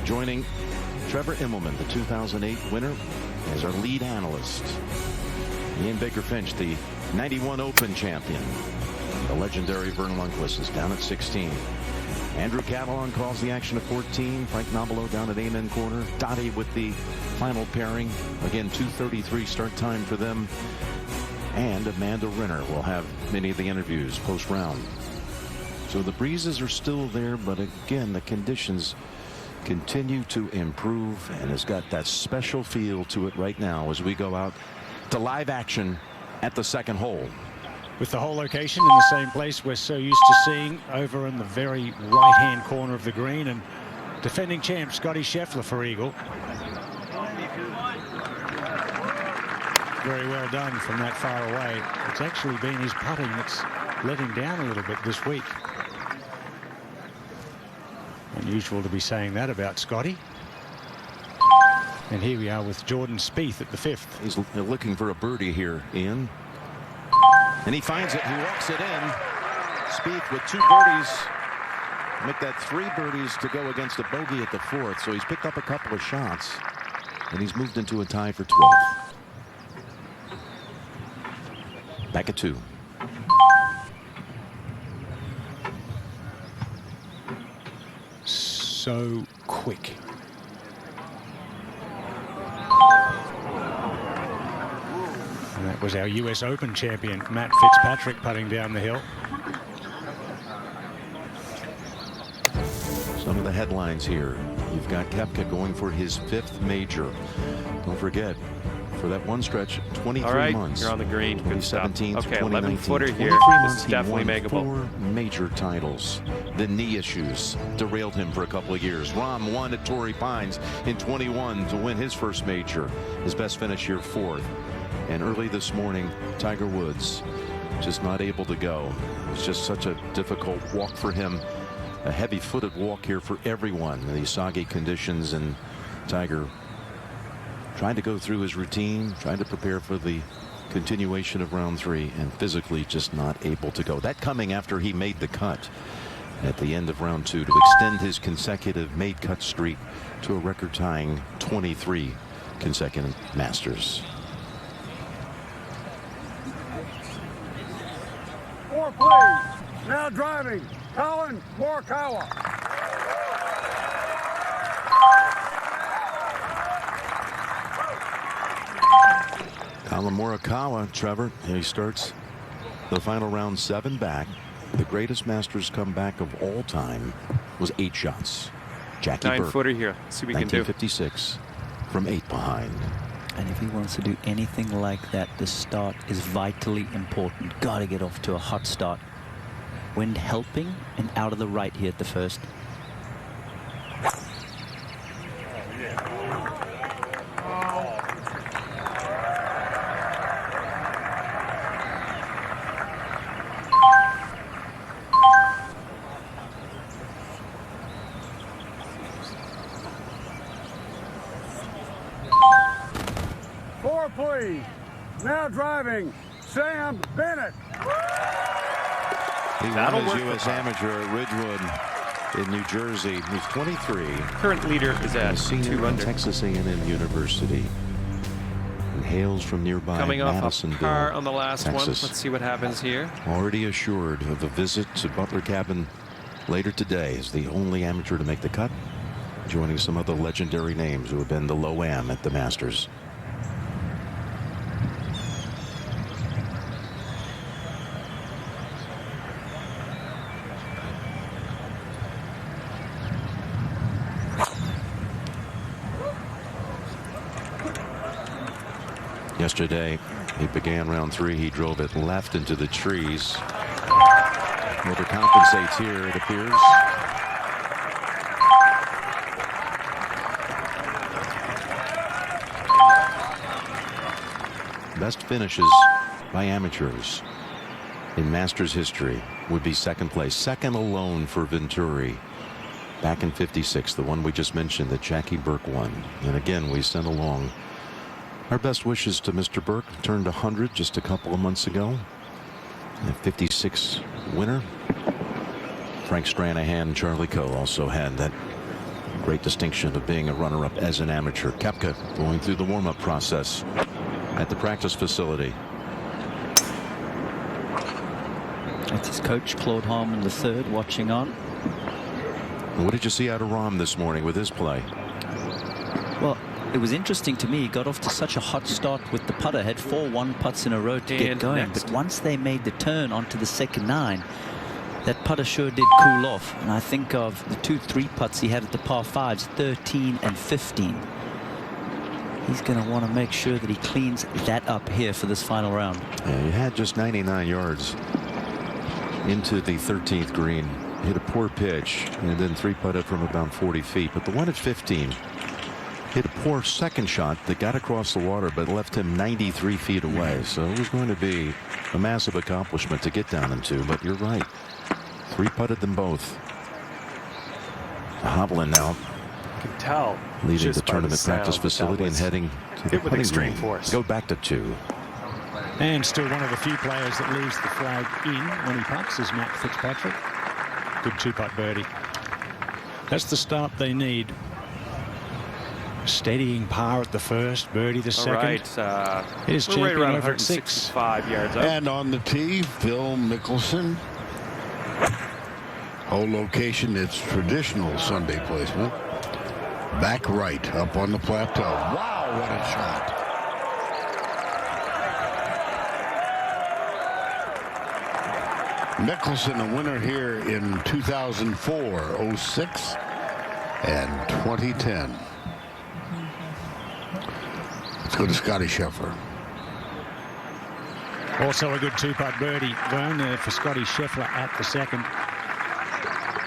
joining Trevor Immelman, the 2008 winner, as our lead analyst. Ian Baker Finch, the 91 Open champion. The legendary Vern Lundquist is down at 16. Andrew Catalon calls the action at 14. Frank Nobilo down at Amen corner. Dottie with the final pairing. Again, 2:33 start time for them. and Amanda Renner will have many of the interviews post-round. So the breezes are still there, but again, the conditions continue to improve, and it's got that special feel to it right now as we go out to live action at the second hole. With the hole location in the same place we're so used to seeing over in the very right-hand corner of the green, and defending champ Scotty Scheffler for eagle. Very well done from that far away. It's actually been his putting that's let him down a little bit this week. Unusual to be saying that about Scotty. And here we are with Jordan Spieth at the 5th. He's looking for a birdie here, Ian. And he finds it. He walks it in. Spieth with 2 birdies. Make that 3 birdies to go against a bogey at the 4th. So he's picked up a couple of shots. And he's moved into a tie for 12th. Back at 2. So quick. And that was our US Open champion, Matt Fitzpatrick, putting down the hill. Some of the headlines here. You've got Koepka going for his 5th major. Don't forget, for that one stretch, 23 All right, months. you're on the green. Good stuff. 2017 to Okay, 2019. 11-footer here. 23 This months, is he definitely won makeable. 4 major titles. The knee issues derailed him for a couple of years. Rahm won at Torrey Pines in 21 to win his first major. His best finish here, 4th. And early this morning, Tiger Woods just not able to go. It was just such a difficult walk for him. A heavy-footed walk here for everyone in these soggy conditions, and Tiger trying to go through his routine, trying to prepare for the continuation of round 3, and physically just not able to go. That coming after he made the cut at the end of round 2 to extend his consecutive made cut streak to a record-tying 23 consecutive Masters. 4, please. Now driving, Colin Morikawa. Colin Morikawa, Trevor, he starts the final round 7 back. The greatest Masters comeback of all time was 8 shots. Jackie Burke, 9-footer here. Let's see what we can do. 1956 from 8 behind. And if he wants to do anything like that, the start is vitally important. Got to get off to a hot start. Wind helping and out of the right here at the first. Please. Now driving, Sam Bennett. He That'll won his work U.S. Amateur at Ridgewood in New Jersey. He's 23. Current leader is at a senior 2 at under. Texas A&M University. And hails from nearby Coming off a Madisonville, par on the last one. Texas. Let's see what happens here. Already assured of a visit to Butler Cabin later today as the only amateur to make the cut, joining some other legendary names who have been the low am at the Masters. Yesterday, he began round 3. He drove it left into the trees. Overcompensates here, it appears. Best finishes by amateurs in Masters history would be second place. Second alone for Venturi. Back in 56, the one we just mentioned that Jackie Burke won. And again, we sent along our best wishes to Mr. Burke. Turned 100 just a couple of months ago. A 56 winner. Frank Stranahan and Charlie Coe also had that great distinction of being a runner-up as an amateur. Koepka going through the warm-up process at the practice facility. That's his coach, Claude Harmon III, watching on. What did you see out of Rahm this morning with his play? Well, It was interesting to me. He got off to such a hot start with the putter. Had 4 1-putts in a row to get going. But once they made the turn onto the second 9, that putter sure did cool off. And I think of the 2 3-putts he had at the par 5s, 13 and 15. He's going to want to make sure that he cleans that up here for this final round. Yeah, he had just 99 yards into the 13th green. Hit a poor pitch and then 3-putted from about 40 feet. But the one at 15 hit a poor second shot that got across the water but left him 93 feet away. So it was going to be a massive accomplishment to get down them 2. But you're right. 3-putted them both. Hovland now. You can tell. Leaving the tournament practice facility and heading to the putting green. Go back to 2. And still one of the few players that leaves the flag in when he putts is Matt Fitzpatrick. Good 2-putt birdie. That's the start they need. Steadying par at the first, birdie the second. All right, His we're right around over at 165 yards up. And on the tee, Phil Mickelson. Hole location, it's traditional Sunday placement. Back right, up on the plateau. Wow, what a shot. Mickelson, a winner here in 2004, 06, and 2010. Let's go to Scotty Scheffler. Also a good 2-putt birdie going for Scotty Scheffler at the second.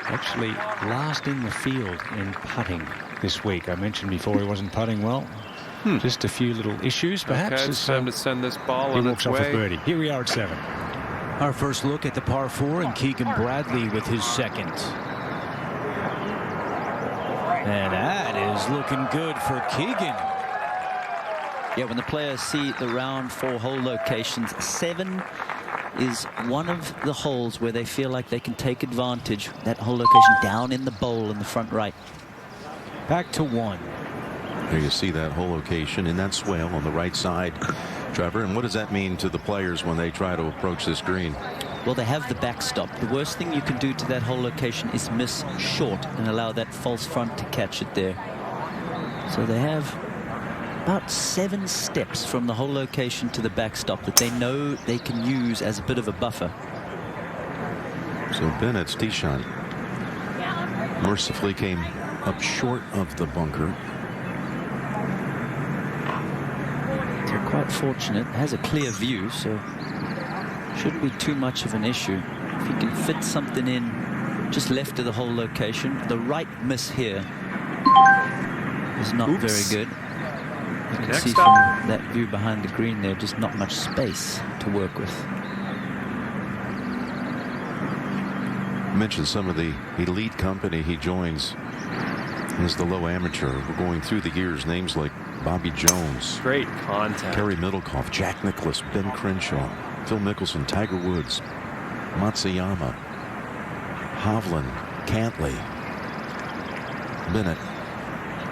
Actually last in the field in putting this week. I mentioned before he wasn't putting well. Just a few little issues perhaps. Okay, it's time to send this ball he on walks its off way. with birdie. Here we are at 7. Our first look at the par 4 and Keegan Bradley with his second. And that is looking good for Keegan. Yeah, when the players see the round 4 hole locations, 7 is one of the holes where they feel like they can take advantage. That hole location down in the bowl in the front right. Back to 1. There you see that hole location in that swale on the right side, Trevor. And what does that mean to the players when they try to approach this green? Well, they have the backstop. The worst thing you can do to that hole location is miss short and allow that false front to catch it there. So they have about 7 steps from the hole location to the backstop that they know they can use as a bit of a buffer. So Bennett's tee shot mercifully came up short of the bunker. They're quite fortunate. It has a clear view, so shouldn't be too much of an issue. If you can fit something in just left of the hole location. The right miss here is not very good. You can see from that view behind the green there, just not much space to work with. Mentioned some of the elite company he joins as the low amateur. We're going through the years. Names like Bobby Jones, great contact, Kerry Middlecoff, Jack Nicklaus, Ben Crenshaw, Phil Mickelson, Tiger Woods, Matsuyama, Hovland, Cantley. Bennett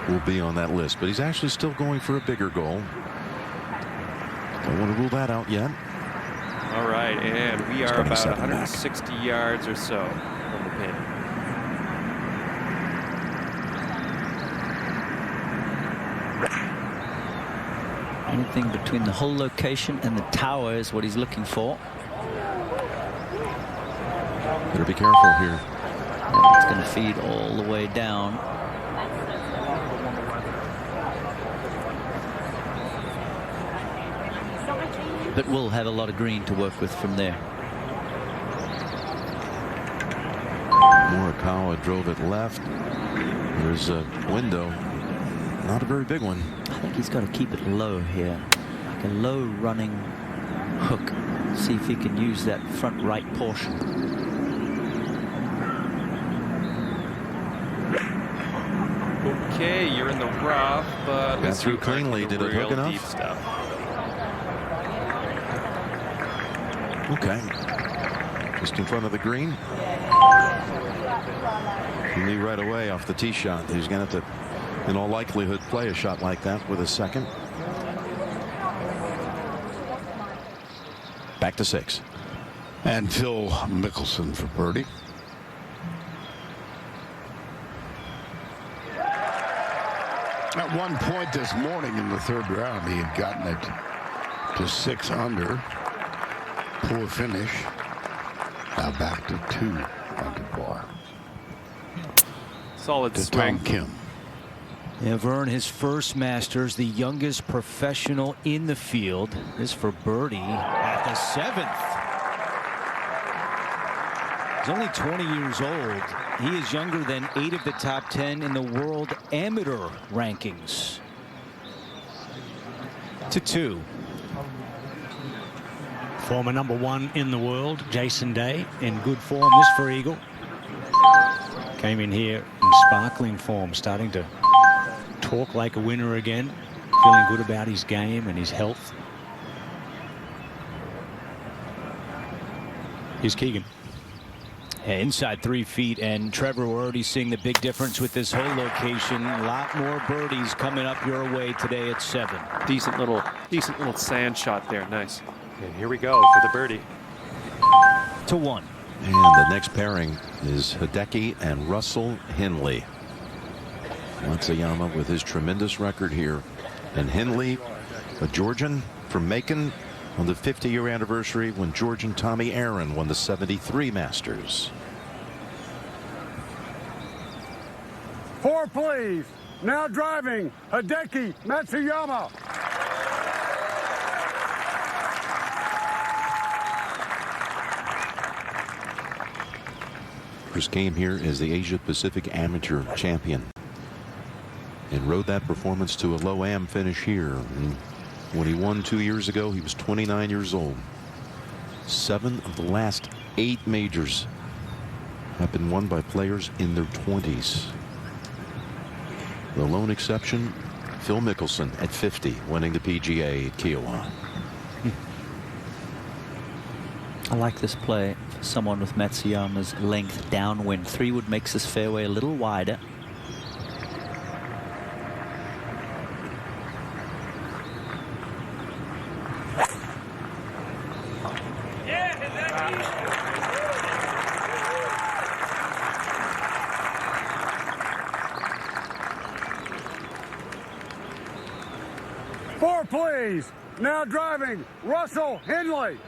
will be on that list, but he's actually still going for a bigger goal. Don't want to rule that out yet. All right, and we are about 160 yards or so from the pin. Anything between the hole location and the tower is what he's looking for. Better be careful here. And it's going to feed all the way down. But we'll have a lot of green to work with from there. Morikawa drove it left. There's a window. Not a very big one. I think he's got to keep it low here. Like a low running hook. See if he can use that front right portion. Okay, you're in the rough, but got through cleanly. Did it hook enough? Deep stuff. Okay. Just in front of the green. He knew right away off the tee shot that he's going to have to, in all likelihood, play a shot like that with a second. Back to 6. And Phil Mickelson for birdie. At one point this morning in the third round, he had gotten it to 6 under. Poor finish. Now back to 2 under par. Solid to swing. Tom Kim. Yeah, Vern, his first Masters, the youngest professional in the field, is for birdie at the 7th. He's only 20 years old. He is younger than 8 of the top 10 in the world amateur rankings. To 2. Former #1 in the world, Jason Day, in good form. This for Eagle. Came in here in sparkling form, starting to talk like a winner again, feeling good about his game and his health. Here's Keegan. Yeah, inside 3 feet, and Trevor, we're already seeing the big difference with this whole location. A lot more birdies coming up your way today at 7. Decent little sand shot there. Nice. And here we go for the birdie. To 1. And the next pairing is Hideki and Russell Henley. Matsuyama with his tremendous record here. And Henley, a Georgian from Macon, on the 50-year anniversary when Georgian Tommy Aaron won the '73 Masters. 4, please. Now driving, Hideki Matsuyama. First came here as the Asia Pacific Amateur Champion and rode that performance to a low-am finish here. And when he won 2 years ago, he was 29 years old. 7 of the last 8 majors have been won by players in their 20s. The lone exception, Phil Mickelson at 50, winning the PGA at Kiowa. I like this play for someone with Matsuyama's length downwind. 3 wood makes this fairway a little wider. Four, please. Now driving, Russell Henley.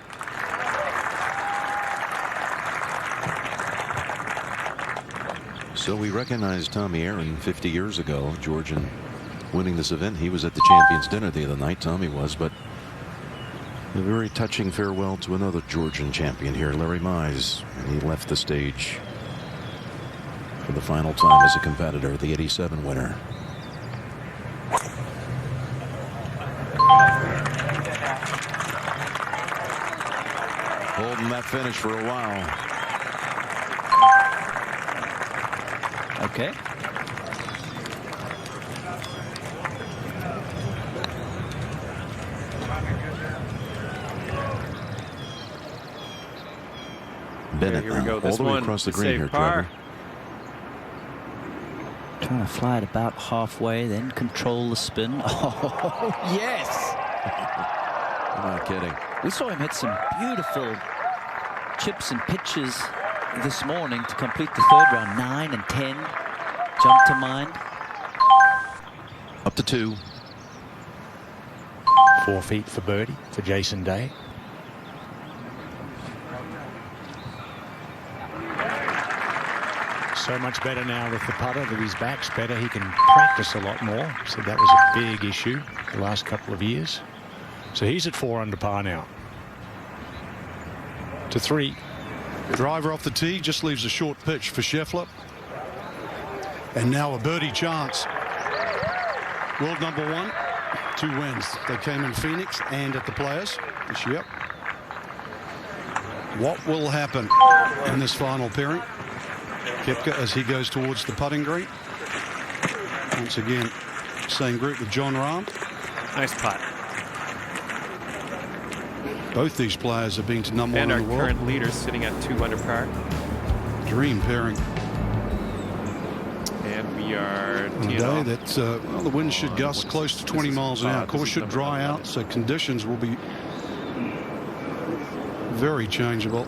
So we recognize Tommy Aaron 50 years ago, Georgian, winning this event. He was at the Champions Dinner the other night, Tommy was, but a very touching farewell to another Georgian champion here, Larry Mize. And he left the stage for the final time as a competitor, the '87 winner. Holding that finish for a while. Okay. Bennett here we go. This all the way one, across the to green save here, par. Trevor. Trying to fly it about halfway, then control the spin. Oh, yes! I'm not kidding. We saw him hit some beautiful chips and pitches this morning to complete the third round. 9 and 10 jump to mind. Up to 2. 4 feet for birdie for Jason Day. So much better now with the putter. That his back's better. He can practice a lot more. So that was a big issue the last couple of years. So he's at 4 under par now. To 3. Driver off the tee, just leaves a short pitch for Scheffler. And now a birdie chance. World #1, 2 wins. They came in Phoenix and at the Players this year. What will happen in this final pairing? Koepka as he goes towards the putting green. Once again, same group with Jon Rahm. Nice putt. Both these players have been to #1 And in our the world. current leaders sitting at 2 under par. Dream pairing. And we are On a teeing day off. that well, the wind should gust close to 20 miles an hour. Course should dry out, so conditions will be very changeable.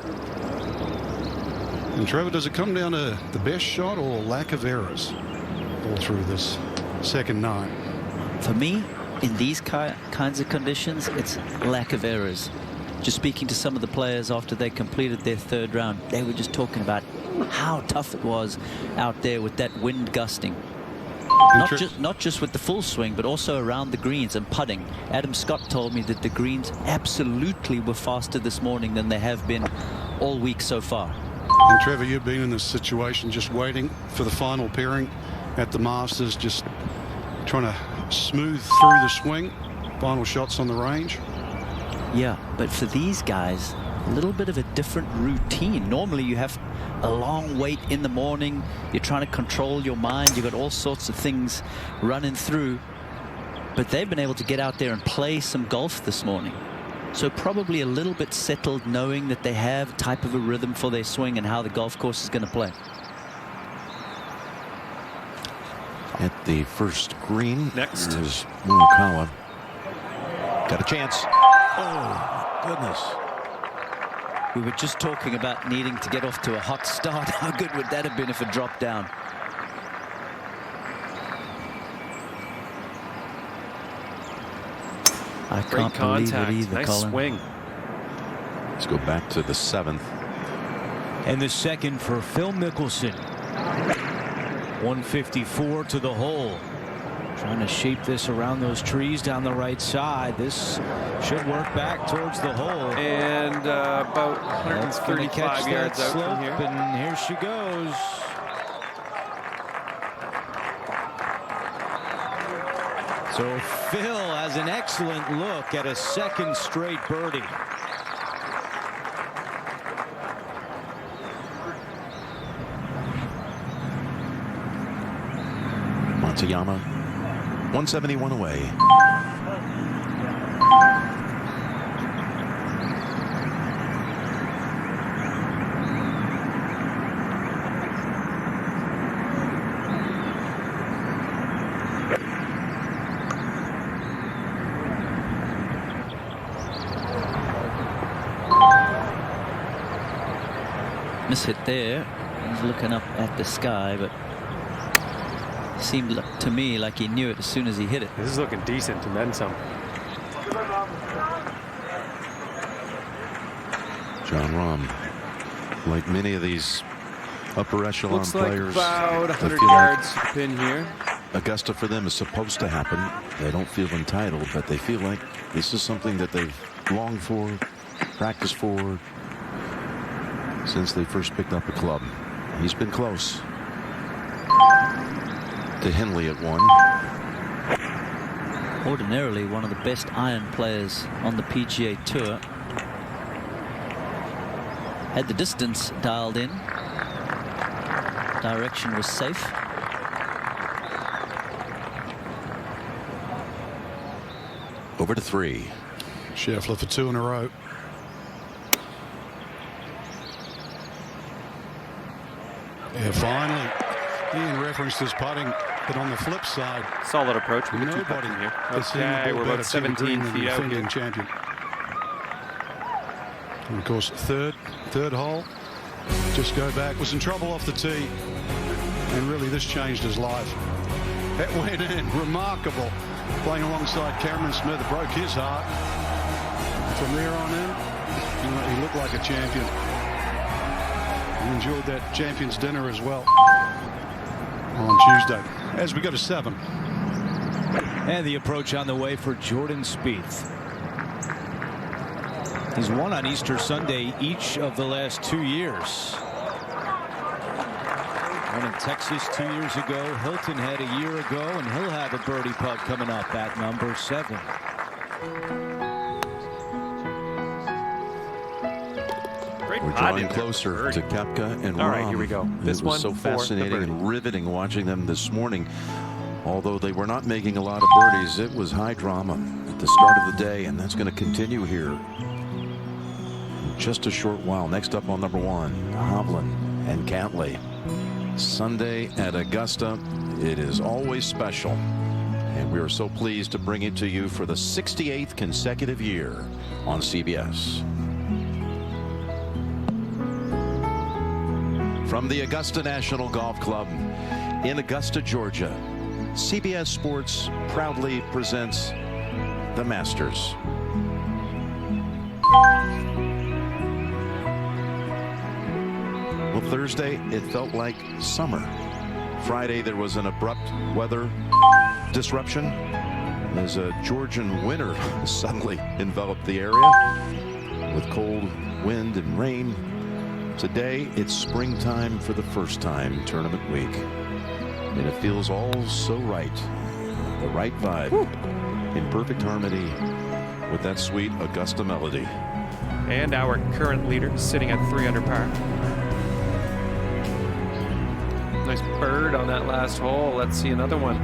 And Trevor, does it come down to the best shot or lack of errors all through this second 9? For me, in these kinds of conditions, it's lack of errors. Just speaking to some of the players after they completed their third round, they were just talking about how tough it was out there with that wind gusting. Not just with the full swing, but also around the greens and putting. Adam Scott told me that the greens absolutely were faster this morning than they have been all week so far. And Trevor, you've been in this situation, just waiting for the final pairing at the Masters, just trying to smooth through the swing. Final shots on the range. Yeah, but for these guys, a little bit of a different routine. Normally you have a long wait in the morning. You're trying to control your mind. You've got all sorts of things running through. But they've been able to get out there and play some golf this morning. So probably a little bit settled, knowing that they have a type of a rhythm for their swing and how the golf course is going to play. At the first green, next is Morikawa. Got a chance. Oh, goodness. We were just talking about needing to get off to a hot start. How good would that have been if it dropped down? I can't believe it either, nice Colin. Swing. Let's go back to the 7th. And the second for Phil Mickelson. 154 to the hole. Trying to shape this around those trees down the right side. This should work back towards the hole. And about 135 yards out from here. And here she goes. So Phil has an excellent look at a second straight birdie. Matsuyama, 171 away. Mishit there. He's looking up at the sky, but seemed to me like he knew it as soon as he hit it. This is looking decent, and then some. Jon Rahm, like many of these upper echelon Looks like players, about 100 feel yards like to the pin here. Augusta for them is supposed to happen. They don't feel entitled, but they feel like this is something that they've longed for, practiced for, since they first picked up a club. He's been close to Henley at 1. Ordinarily one of the best iron players on the PGA Tour. Had the distance dialed in. Direction was safe. Over to 3. Scheffler for 2 in a row. Yeah, finally. Ian referenced his putting, but on the flip side, solid approach. We nobody putting here. Okay, we're about 17 feet out here. Champion. And of course, third hole. Just go back. Was in trouble off the tee, and really this changed his life. That went in, remarkable. Playing alongside Cameron Smith, it broke his heart. From there on in, he looked like a champion. He enjoyed that champions dinner as well on Tuesday. As we go to 7. And the approach on the way for Jordan Spieth. He's won on Easter Sunday each of the last 2 years. Won in Texas 2 years ago. Hilton had a year ago, and he'll have a birdie putt coming up at number 7. We're drawing closer to Koepka and Rahm. All right, here we go. This it was one so fascinating and riveting watching them this morning. Although they were not making a lot of birdies, it was high drama at the start of the day, and that's going to continue here in just a short while. Next up on number 1, Hovland and Cantlay. Sunday at Augusta, it is always special, and we are so pleased to bring it to you for the 68th consecutive year on CBS. From the Augusta National Golf Club in Augusta, Georgia, CBS Sports proudly presents the Masters. Well, Thursday, it felt like summer. Friday, there was an abrupt weather disruption as a Georgian winter suddenly enveloped the area with cold wind and rain. Today, it's springtime for the first time, tournament week. And it feels all so right. The right vibe. In perfect harmony with that sweet Augusta melody. And our current leader sitting at 3 under par. Nice bird on that last hole. Let's see another one.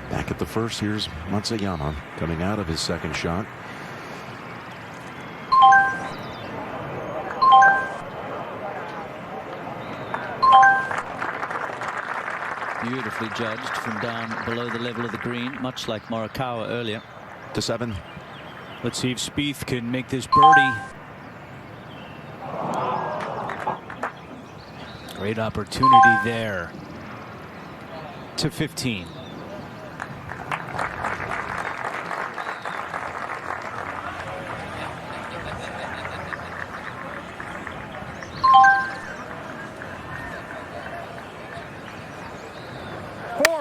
Back at the first, here's Matsuyama coming out of his second shot. Beautifully judged from down below the level of the green, much like Morikawa earlier. To 7. Let's see if Spieth can make this birdie. Great opportunity there. To 15.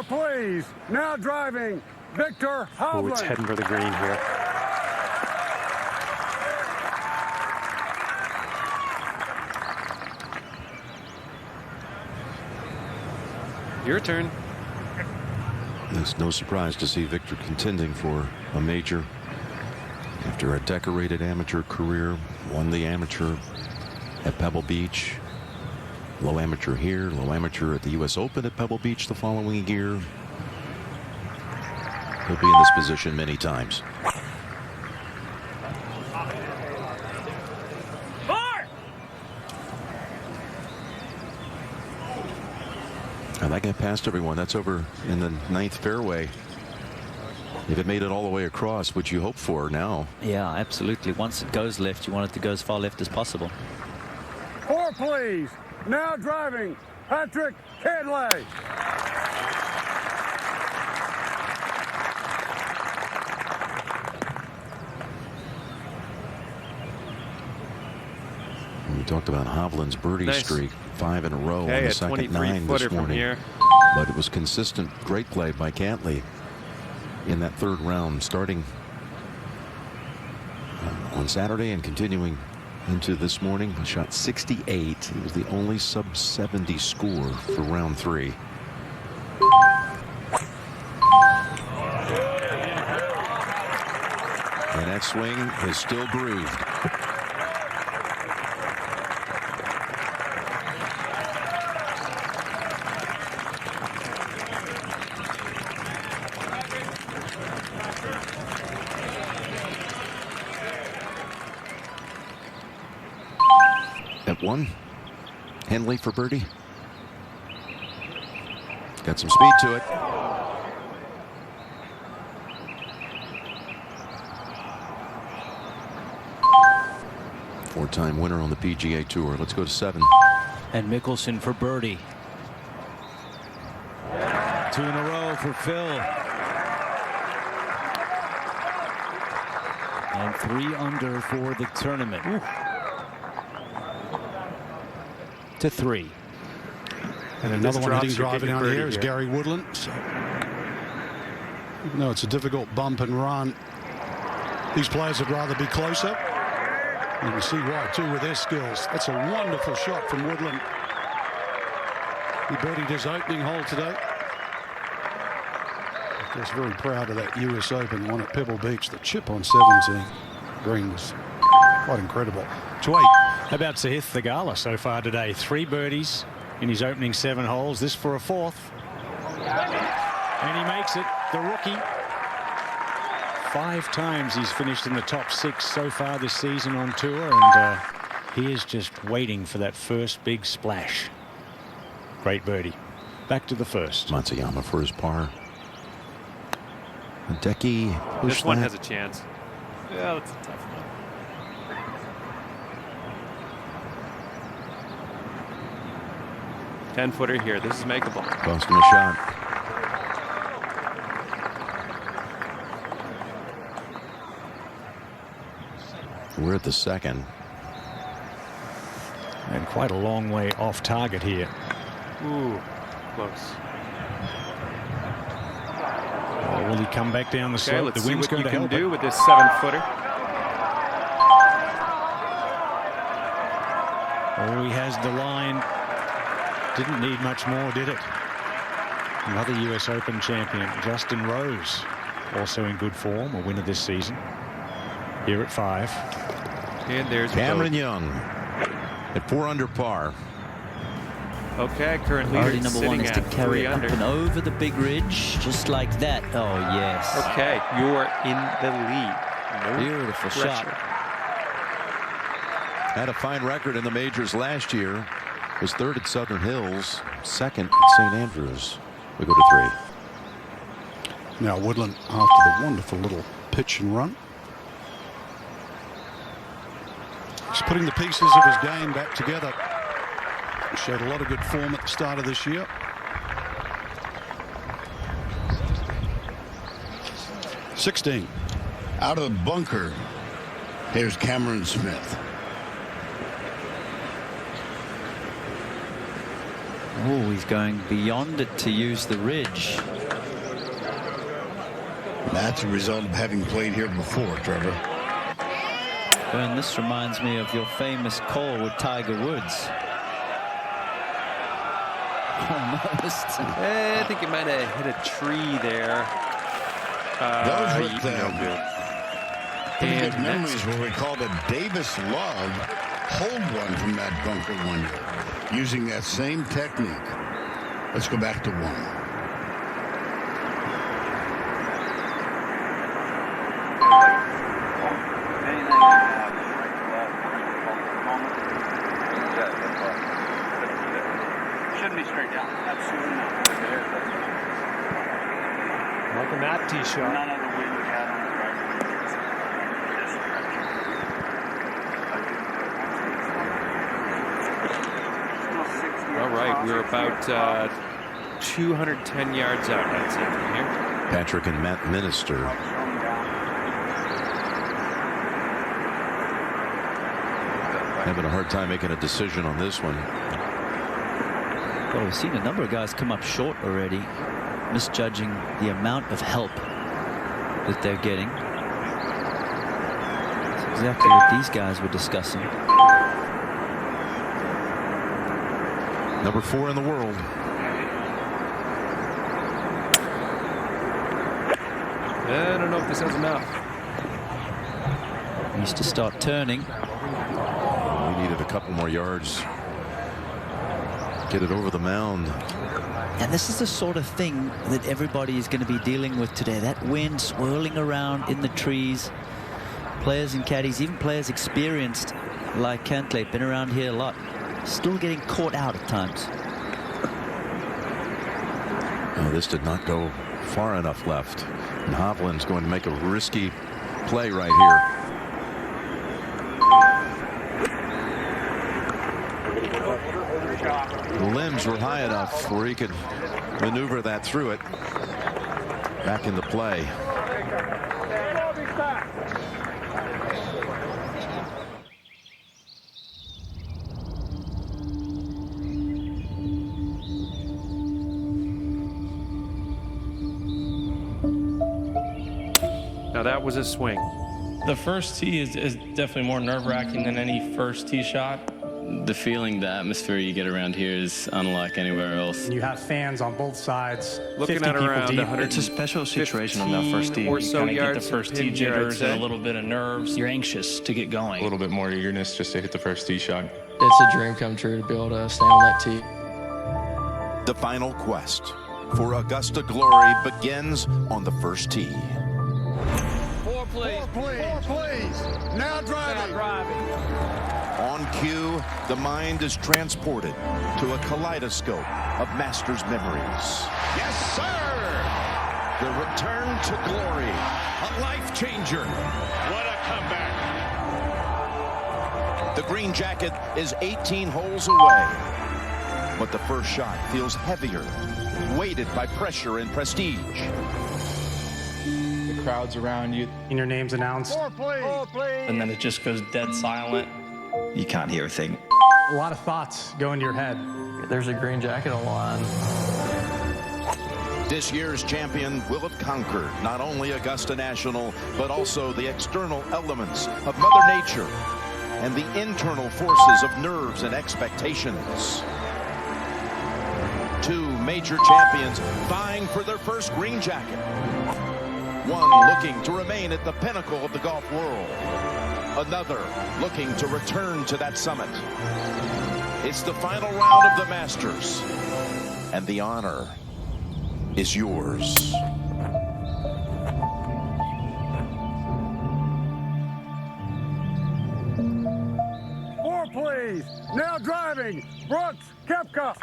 Please, now driving, Victor Hovland. Oh, it's heading for the green here. Your turn. It's no surprise to see Victor contending for a major. After a decorated amateur career, won the amateur at Pebble Beach. Low amateur here, low amateur at the U.S. Open at Pebble Beach the following year. He'll be in this position many times. And that got past everyone. That's over in the 9th fairway. If it made it all the way across, which you hope for now. Yeah, absolutely. Once it goes left, you want it to go as far left as possible. 4, please. Now driving, Patrick Cantlay. We talked about Hovland's birdie streak, 5 in a row on the second 9 this morning. But it was consistent, great play by Cantlay in that third round, starting on Saturday and continuing into this morning. He shot 68. He was the only sub-70 score for round 3. And that swing is still grooved. At 1, Henley for birdie. Got some speed to it. Four-time winner on the PGA Tour. Let's go to 7. And Mickelson for birdie. 2 in a row for Phil. And 3 under for the tournament. To 3. And another one hitting driving down here is Gary Woodland. So, even though it's a difficult bump and run, these players would rather be closer. You can see why, too, with their skills. That's a wonderful shot from Woodland. He birdied his opening hole today. Just very proud of that U.S. Open one at Pebble Beach. The chip on 17 green was quite incredible. To 8. How about Sahith Theegala so far today? 3 birdies in his opening 7 holes. This for a 4th. And he makes it, the rookie. 5 times he's finished in the top 6 so far this season on tour. And he is just waiting for that first big splash. Great birdie. Back to the first. Matsuyama for his par. Hideki. This one has a chance. Yeah, that's a tough one. 10-footer here. This is makeable. Busting a shot. We're at the second. And quite a long way off target here. Ooh, close. Oh, will he come back down the Okay, slope? let's The see wind's what you going to can help do it. with this 7-footer. Oh, he has the line. Didn't need much more, did it? Another US Open champion, Justin Rose, also in good form, a winner this season. Here at 5. And there's Cameron Bo. Young at 4 under par. Okay, current Priority leader number one sitting is to at carry 3 it up under. and over the big ridge, just like that. Oh, yes. Okay, you're in the lead. No Beautiful pressure. shot. Had a fine record in the majors last year. Was 3rd at Southern Hills, 2nd at St. Andrews. We go to 3. Now Woodland, after the wonderful little pitch and run, he's putting the pieces of his game back together. He showed a lot of good form at the start of this year. '16. Out of the bunker, here's Cameron Smith. Oh, he's going beyond it to use the ridge. That's a result of having played here before, Trevor. And this reminds me of your famous call with Tiger Woods. Almost. I think you might have hit a tree there. Those were no good. pretty And good memories where we called it Davis Love hold one from that bunker one year, using that same technique. Let's go back to 1. Shouldn't be straight down. Absolutely not. Welcome that tee shot. None of the wind we had on the driver. All right, we're about 210 yards out, I'd say, from here. Patrick and Matt Minister. Having a hard time making a decision on this one. Well, we've seen a number of guys come up short already, misjudging the amount of help that they're getting. That's exactly what these guys were discussing. Number 4 in the world. I don't know if this has enough. Needs to start turning. We needed a couple more yards. Get it over the mound. And this is the sort of thing that everybody is going to be dealing with today. That wind swirling around in the trees. Players and caddies, even players experienced like Cantley, been around here a lot, still getting caught out at times. Oh, this did not go far enough left. And Hovland's going to make a risky play right here. The limbs were high enough where he could maneuver that through it. Back into play. Now that was a swing. The first tee is definitely more nerve-wracking than any first tee shot. The feeling, the atmosphere you get around here is unlike anywhere else. You have fans on both sides. Looking at around 100. It's a special situation on that first tee. Or so you yards get the first of tee pin here, jitters I'd and a say. little bit of nerves. You're anxious to get going. A little bit more eagerness just to hit the first tee shot. It's a dream come true to be able to stand on that tee. The final quest for Augusta glory begins on the first tee. 4, please. 4, please. Now driving. On cue, the mind is transported to a kaleidoscope of Masters memories. Yes, sir. The return to glory, a life changer. What a comeback. The green jacket is 18 holes away. but the first shot feels heavier, weighted by pressure and prestige. The crowd's around you, And your name's announced. Four, please. Four, please. and then it just goes dead silent. You can't hear a thing. A lot of thoughts go into your head. There's a green jacket on the line. This year's champion will have conquered not only Augusta National, but also the external elements of Mother Nature and the internal forces of nerves and expectations. Two major champions vying for their first green jacket. One looking to remain at the pinnacle of the golf world. Another looking to return to that summit. It's the final round of the Masters, and the honor is yours. Four, please. Now driving. Brooks Koepka.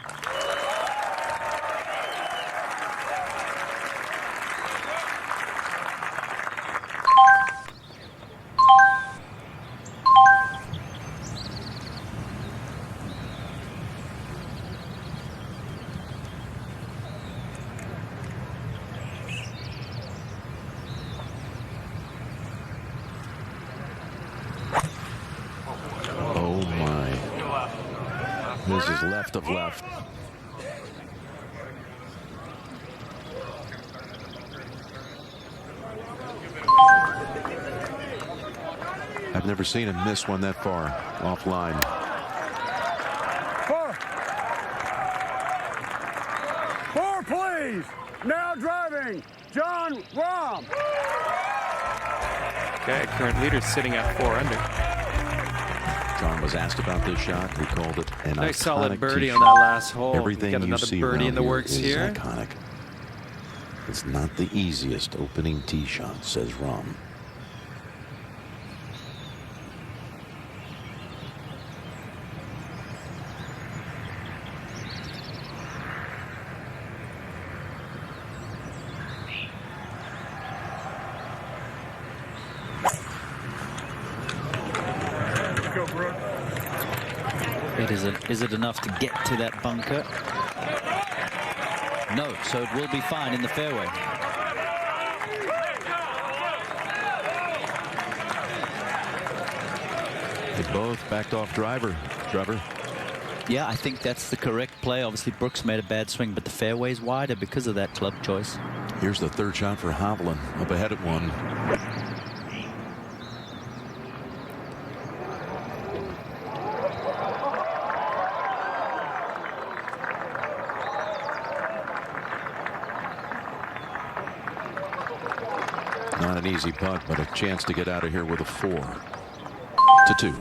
Oh my. This is left of left. I've never seen him miss one that far offline. Four, please. Now driving. John Rahm. Okay, current leader sitting at 4 under. John was asked about this shot. He called it an Nice iconic solid birdie tee on that shot. last hole. Everything Got you another see birdie in the around works is here. iconic. It's not the easiest opening tee shot, says Rahm. Is it enough to get to that bunker? No, so it will be fine in the fairway. They both backed off driver, Trevor. Yeah, I think that's the correct play. Obviously, Brooks made a bad swing, but the fairway's wider because of that club choice. Here's the third shot for Hovland, up ahead at 1. Not an easy putt, but a chance to get out of here with a 4-2.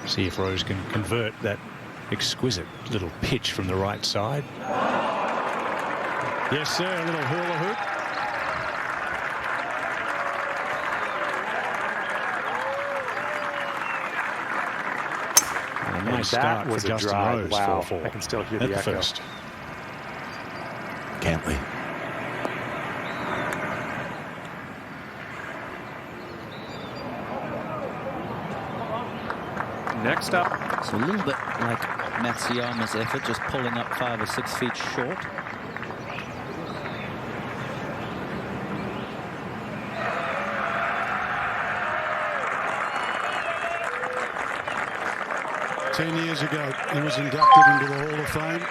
See if Rose can convert that exquisite little pitch from the right side. Yes, sir, a little hula hoop. A nice that start was for a Justin drive. Rose. Wow, 4-4. I can still hear At the echo. first. Cantley. Next up. It's a little bit like Matsuyama's effort, just pulling up 5 or 6 feet short. Years ago, he was inducted into the Hall of Fame.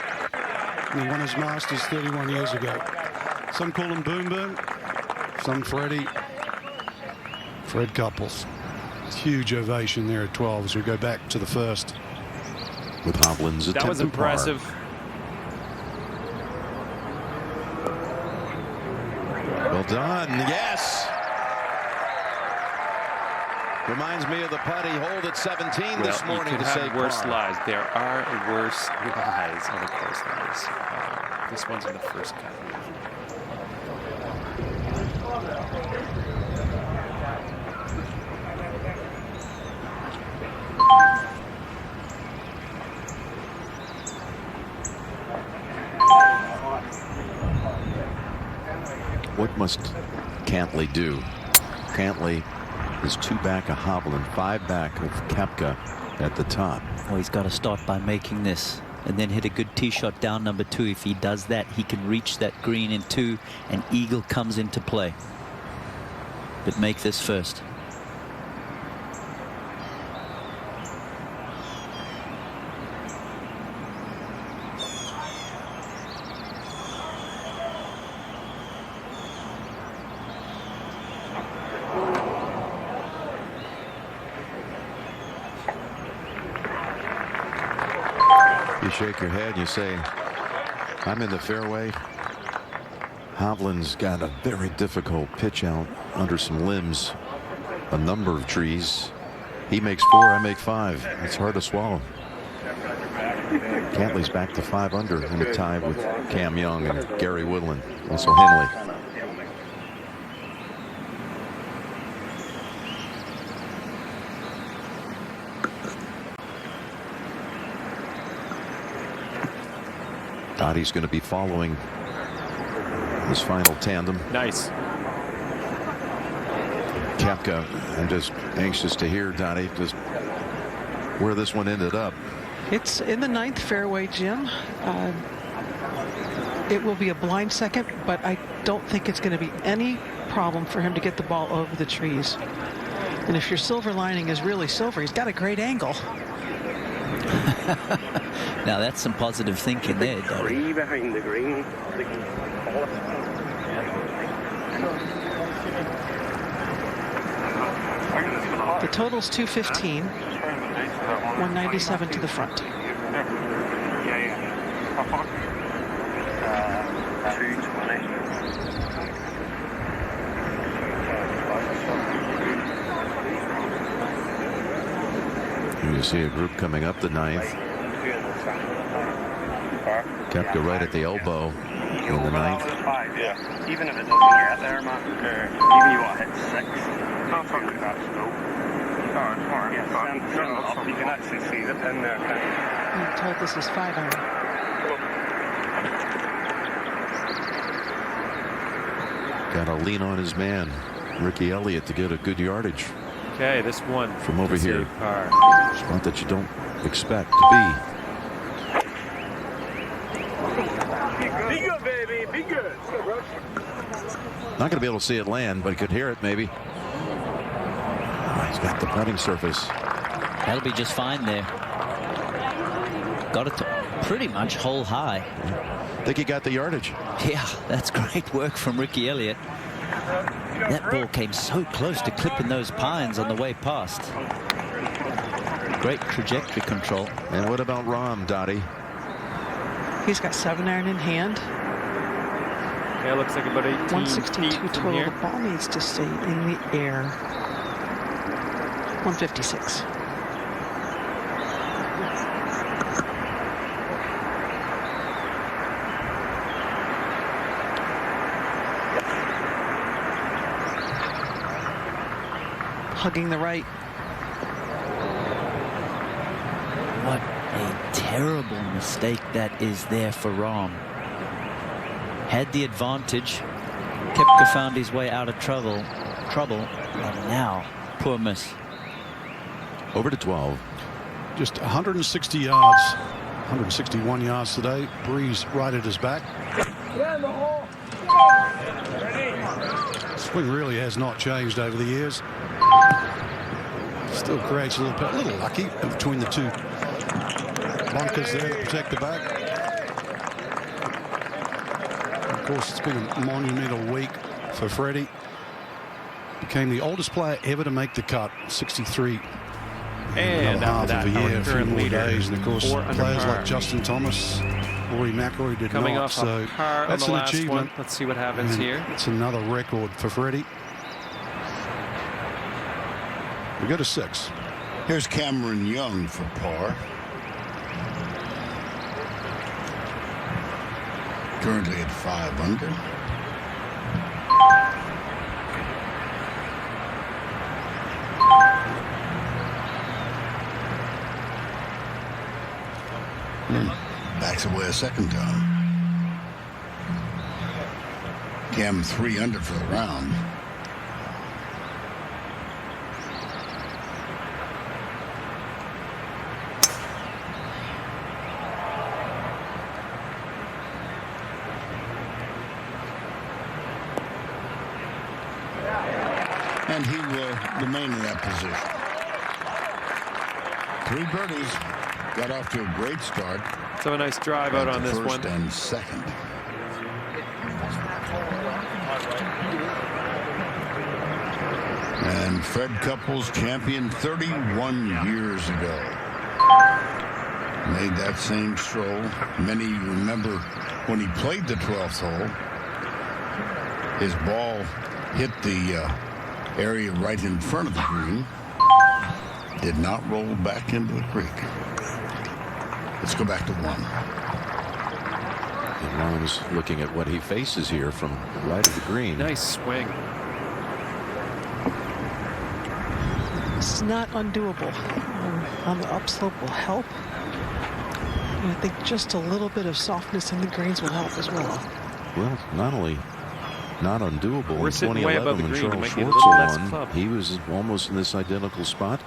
And he won his Masters 31 years ago. Some call him Boom Boom, some Freddie. Fred Couples. Huge ovation there at 12 as we go back to the first. With Hovland's attempt. That was impressive. Well done. Yes. Reminds me of the putt he holed at 17 this morning you could to say have worse par. lies. There are worse lies on the course lies. This one's in the first cut. What must Cantley do? Cantley is 2 back of Hovland, 5 back of Koepka, at the top. Oh, he's got to start by making this and then hit a good tee shot down number 2. If he does that, he can reach that green in 2 and eagle comes into play. But make this first. You shake your head and you say, I'm in the fairway. Hovland's got a very difficult pitch out under some limbs, a number of trees. He makes 4, I make 5. It's hard to swallow. Cantley's back to 5 under in a tie with Cam Young and Gary Woodland, also Henley. Dottie's going to be following his final tandem. Nice. Koepka, I'm just anxious to hear, Dottie, just where this one ended up. It's in the 9th fairway, Jim. It will be a blind second, but I don't think it's going to be any problem for him to get the ball over the trees. And if your silver lining is really silver, he's got a great angle. Now that's some positive thinking there, Dottie. Behind the green. The total's 215, 197 to the front. You see a group coming up the 9th. Koepka right at the elbow in the 9th. Yeah. Even if it doesn't get there, man, even you want to hit 6. Not something that's slow. You can actually see the pin there. I'm told this is 5 iron. Got to lean on his man, Ricky Elliott, to get a good yardage. Okay, this one from over here. Spot that you don't expect to be. Be good, baby. Be good. Not going to be able to see it land, but he could hear it maybe. He's got the putting surface. That'll be just fine there. Got it to pretty much hole high. Think he got the yardage. Yeah, that's great work from Ricky Elliott. That ball came so close to clipping those pines on the way past. Great trajectory control. And what about Rahm, Dottie? He's got 7 iron in hand. Yeah, it looks like about 18 162 feet total. here. The ball needs to stay in the air. 156. Hugging the right. What a terrible mistake that is there for Rahm. Had the advantage. Koepka found his way out of trouble, and now poor miss. Over to 12. Just 160 yards, 161 yards today. Breeze right at his back. Swing really has not changed over the years. Still creates a little lucky between the two bunkers there that protect the back. Of course, it's been a monumental week for Freddie. Became the oldest player ever to make the cut, 63. And half after that, of a year, our a few current more leader, days, and of course, 4 under players par. like Justin Thomas, Rory McIlroy did Coming not. off So a par on that's the an last achievement. one. Let's see what happens And here. it's another record for Freddie. We go to 6. Here's Cameron Young for par. Currently at 5 under. Backs away a second time. Cam 3 under for the round. And he will remain in that position. 3 birdies. Got off to a great start. So a nice drive out on this one. First and second. And Fred Couples, champion 31 years ago. Made that same stroll. Many remember when he played the 12th hole, his ball hit the area right in front of the green. Did not roll back into the creek. Let's go back to 1. And Ron's looking at what he faces here from right of the green. Nice swing. This is not undoable. On the upslope will help. And I think just a little bit of softness in the greens will help as well. Well, not only not undoable. We're in sitting way above 2011 the when green. Charles It might be a Schwartzel little less won, club. he was almost in this identical spot.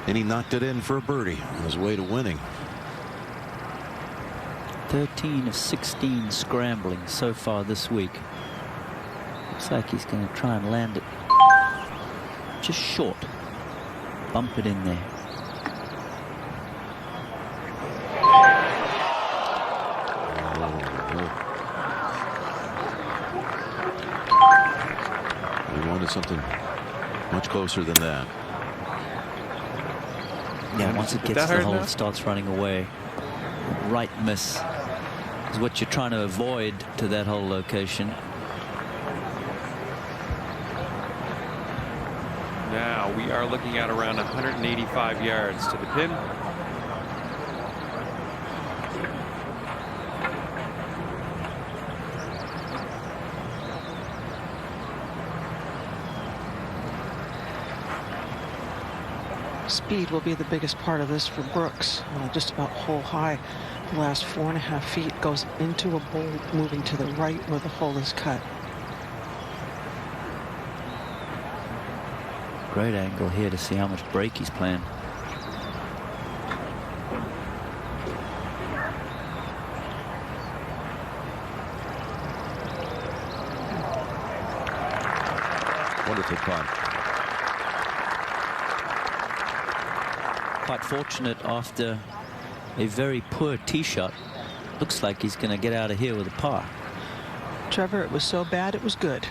And he knocked it in for a birdie on his way to winning. 13 of 16 scrambling so far this week. Looks like he's going to try and land it just short. Bump it in there. He wanted something much closer than that. Yeah, once it gets to the hole, it starts running away. Right miss is what you're trying to avoid to that hole location. Now we are looking at around 185 yards to the pin. Speed will be the biggest part of this for Brooks. Just about hole high. The last 4.5 feet goes into a bowl, moving to the right where the hole is cut. Great angle here to see how much break he's playing. Wonderful putt. Quite fortunate after a very poor tee shot. Looks like he's going to get out of here with a par. Trevor, it was so bad it was good.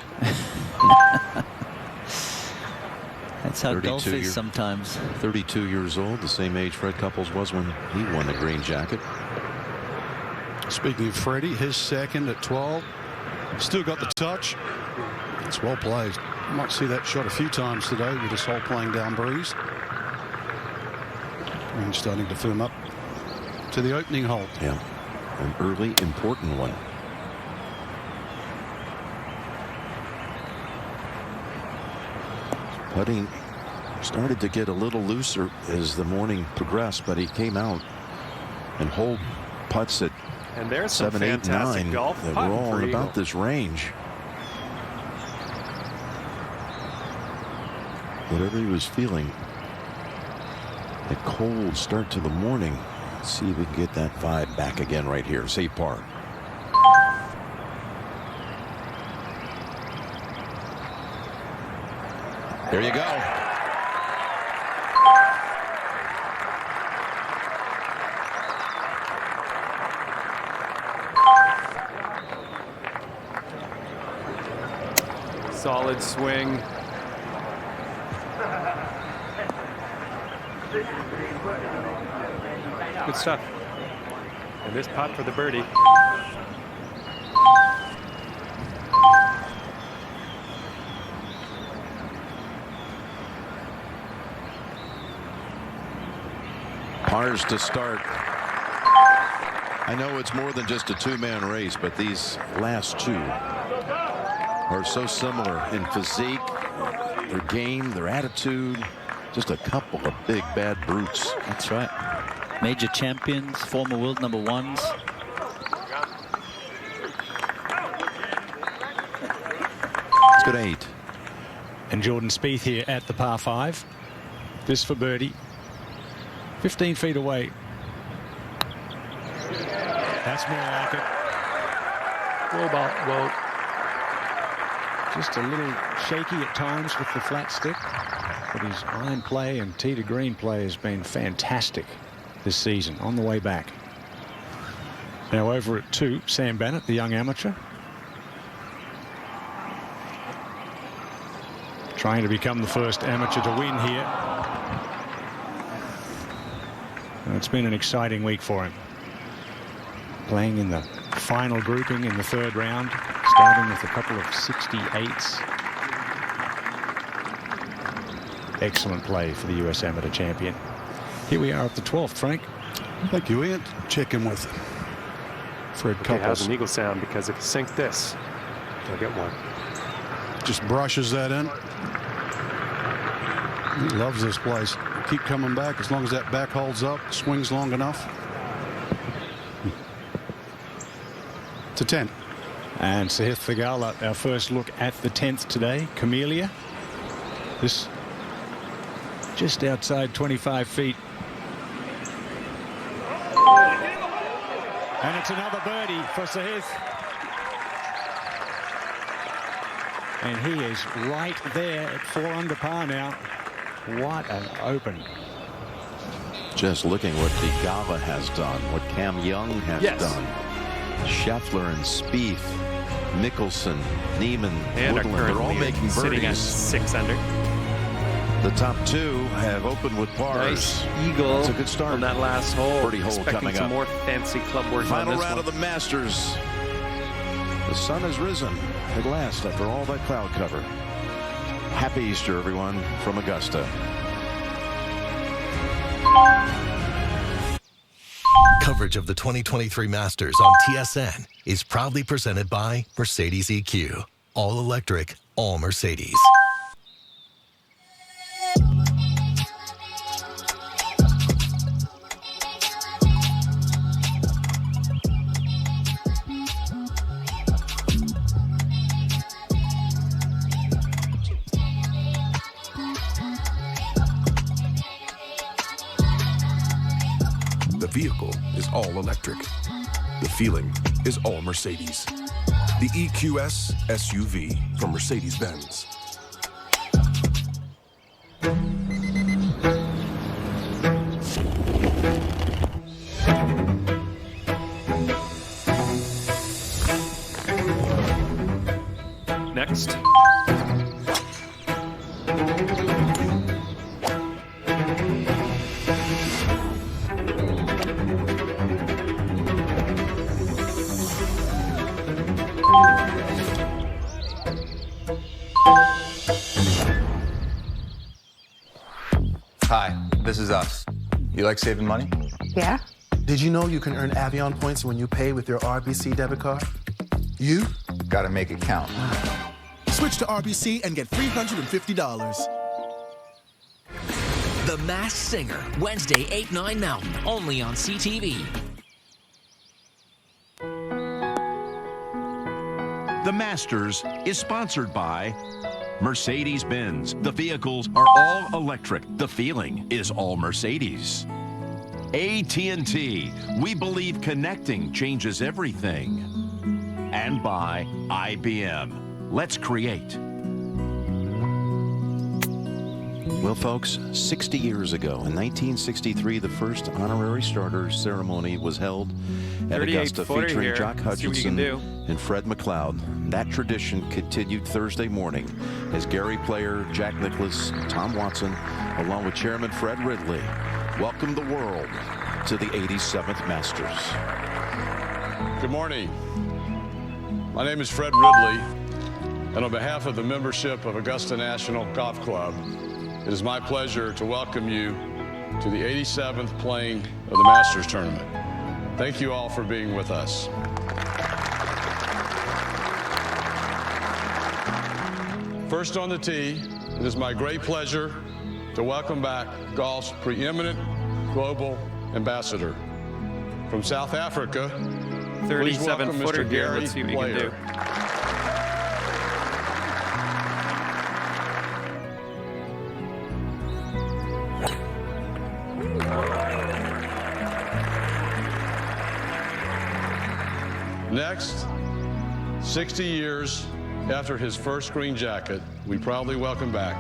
That's how golf is sometimes. 32 years old, the same age Fred Couples was when he won the green jacket. Speaking of Freddie, his second at 12. Still got the touch. It's well played. You might see that shot a few times today with this hole playing down breeze. And starting to firm up to the opening hole. Yeah, an early important one. Putting started to get a little looser as the morning progressed, but he came out and hold putts at And there's some 7, 8, fantastic 9 golf that putting were all for in Eagle. about this range. Whatever he was feeling, a cold start to the morning. Let's see if we can get that vibe back again right here. Say par. There you go. Solid swing. Good stuff. And this putt for the birdie. Pars to start. I know it's more than just a two-man race, but these last two are so similar in physique, their game, their attitude. Just a couple of big bad brutes. That's right. Major champions, former world #1s. Let's go to 8. And Jordan Spieth here at the par 5. This for birdie. 15 feet away. That's more like it. Whoa, Just a little shaky at times with the flat stick, but his iron play and tee to green play has been fantastic this season on the way back. Now over at 2, Sam Bennett, the young amateur, trying to become the first amateur to win here. And it's been an exciting week for him. Playing in the final grouping in the 3rd round, starting with a couple of 68s. Excellent play for the US Amateur Champion. Here we are at the 12th, Frank. Thank you, Ian. Check in with Fred Okay, how's Couples. an eagle sound? Because if you sink this, you'll get one. Just brushes that in. He loves this place. Keep coming back as long as that back holds up, swings long enough. To 10. And Sahith Theegala, our first look at the 10th today. Camellia. This just outside 25 feet. And it's another birdie for Sahith. And he is right there at 4 under par now. What an open. Just looking what Theegala has done, what Cam Young has done. Scheffler and Spieth, Mickelson, Neiman, And are Woodland, they're all currently making sitting at birdies. 6 under. The top 2 have opened with pars. Nice eagle. That's a good start on that last hole. Birdie hole Expecting coming some up. more fancy club work Final on this round one. of the Masters. The sun has risen at last after all that cloud cover. Happy Easter, everyone, from Augusta. Coverage of the 2023 Masters on TSN is proudly presented by Mercedes EQ. All electric, all Mercedes. The vehicle is all electric. The feeling is all Mercedes. The EQS SUV from Mercedes-Benz. Next. Hi, this is us. You like saving money? Yeah. Did you know you can earn Avion points when you pay with your RBC debit card? You gotta make it count. Switch to RBC and get $350. The Masked Singer, Wednesday, 8/9 Mountain, only on CTV. The Masters is sponsored by Mercedes-Benz. The vehicles are all electric. The feeling is all Mercedes. AT&T. We believe connecting changes everything. And by IBM. Let's create. Well, folks, 60 years ago, in 1963, the first honorary starter ceremony was held at Augusta, 38-footer featuring here. Jock See what you can Hutchinson and Fred McLeod. That tradition continued Thursday morning as Gary Player, Jack Nicklaus, Tom Watson, along with Chairman Fred Ridley, welcomed the world to the 87th Masters. Good morning. My name is Fred Ridley, and on behalf of the membership of Augusta National Golf Club, it is my pleasure to welcome you to the 87th playing of the Masters Tournament. Thank you all for being with us. First on the tee, it is my great pleasure to welcome back golf's preeminent global ambassador. From South Africa, please welcome 37-footer Mr. here. Gary Let's see what you can Player. do. Next, 60 years After his first green jacket, we proudly welcome back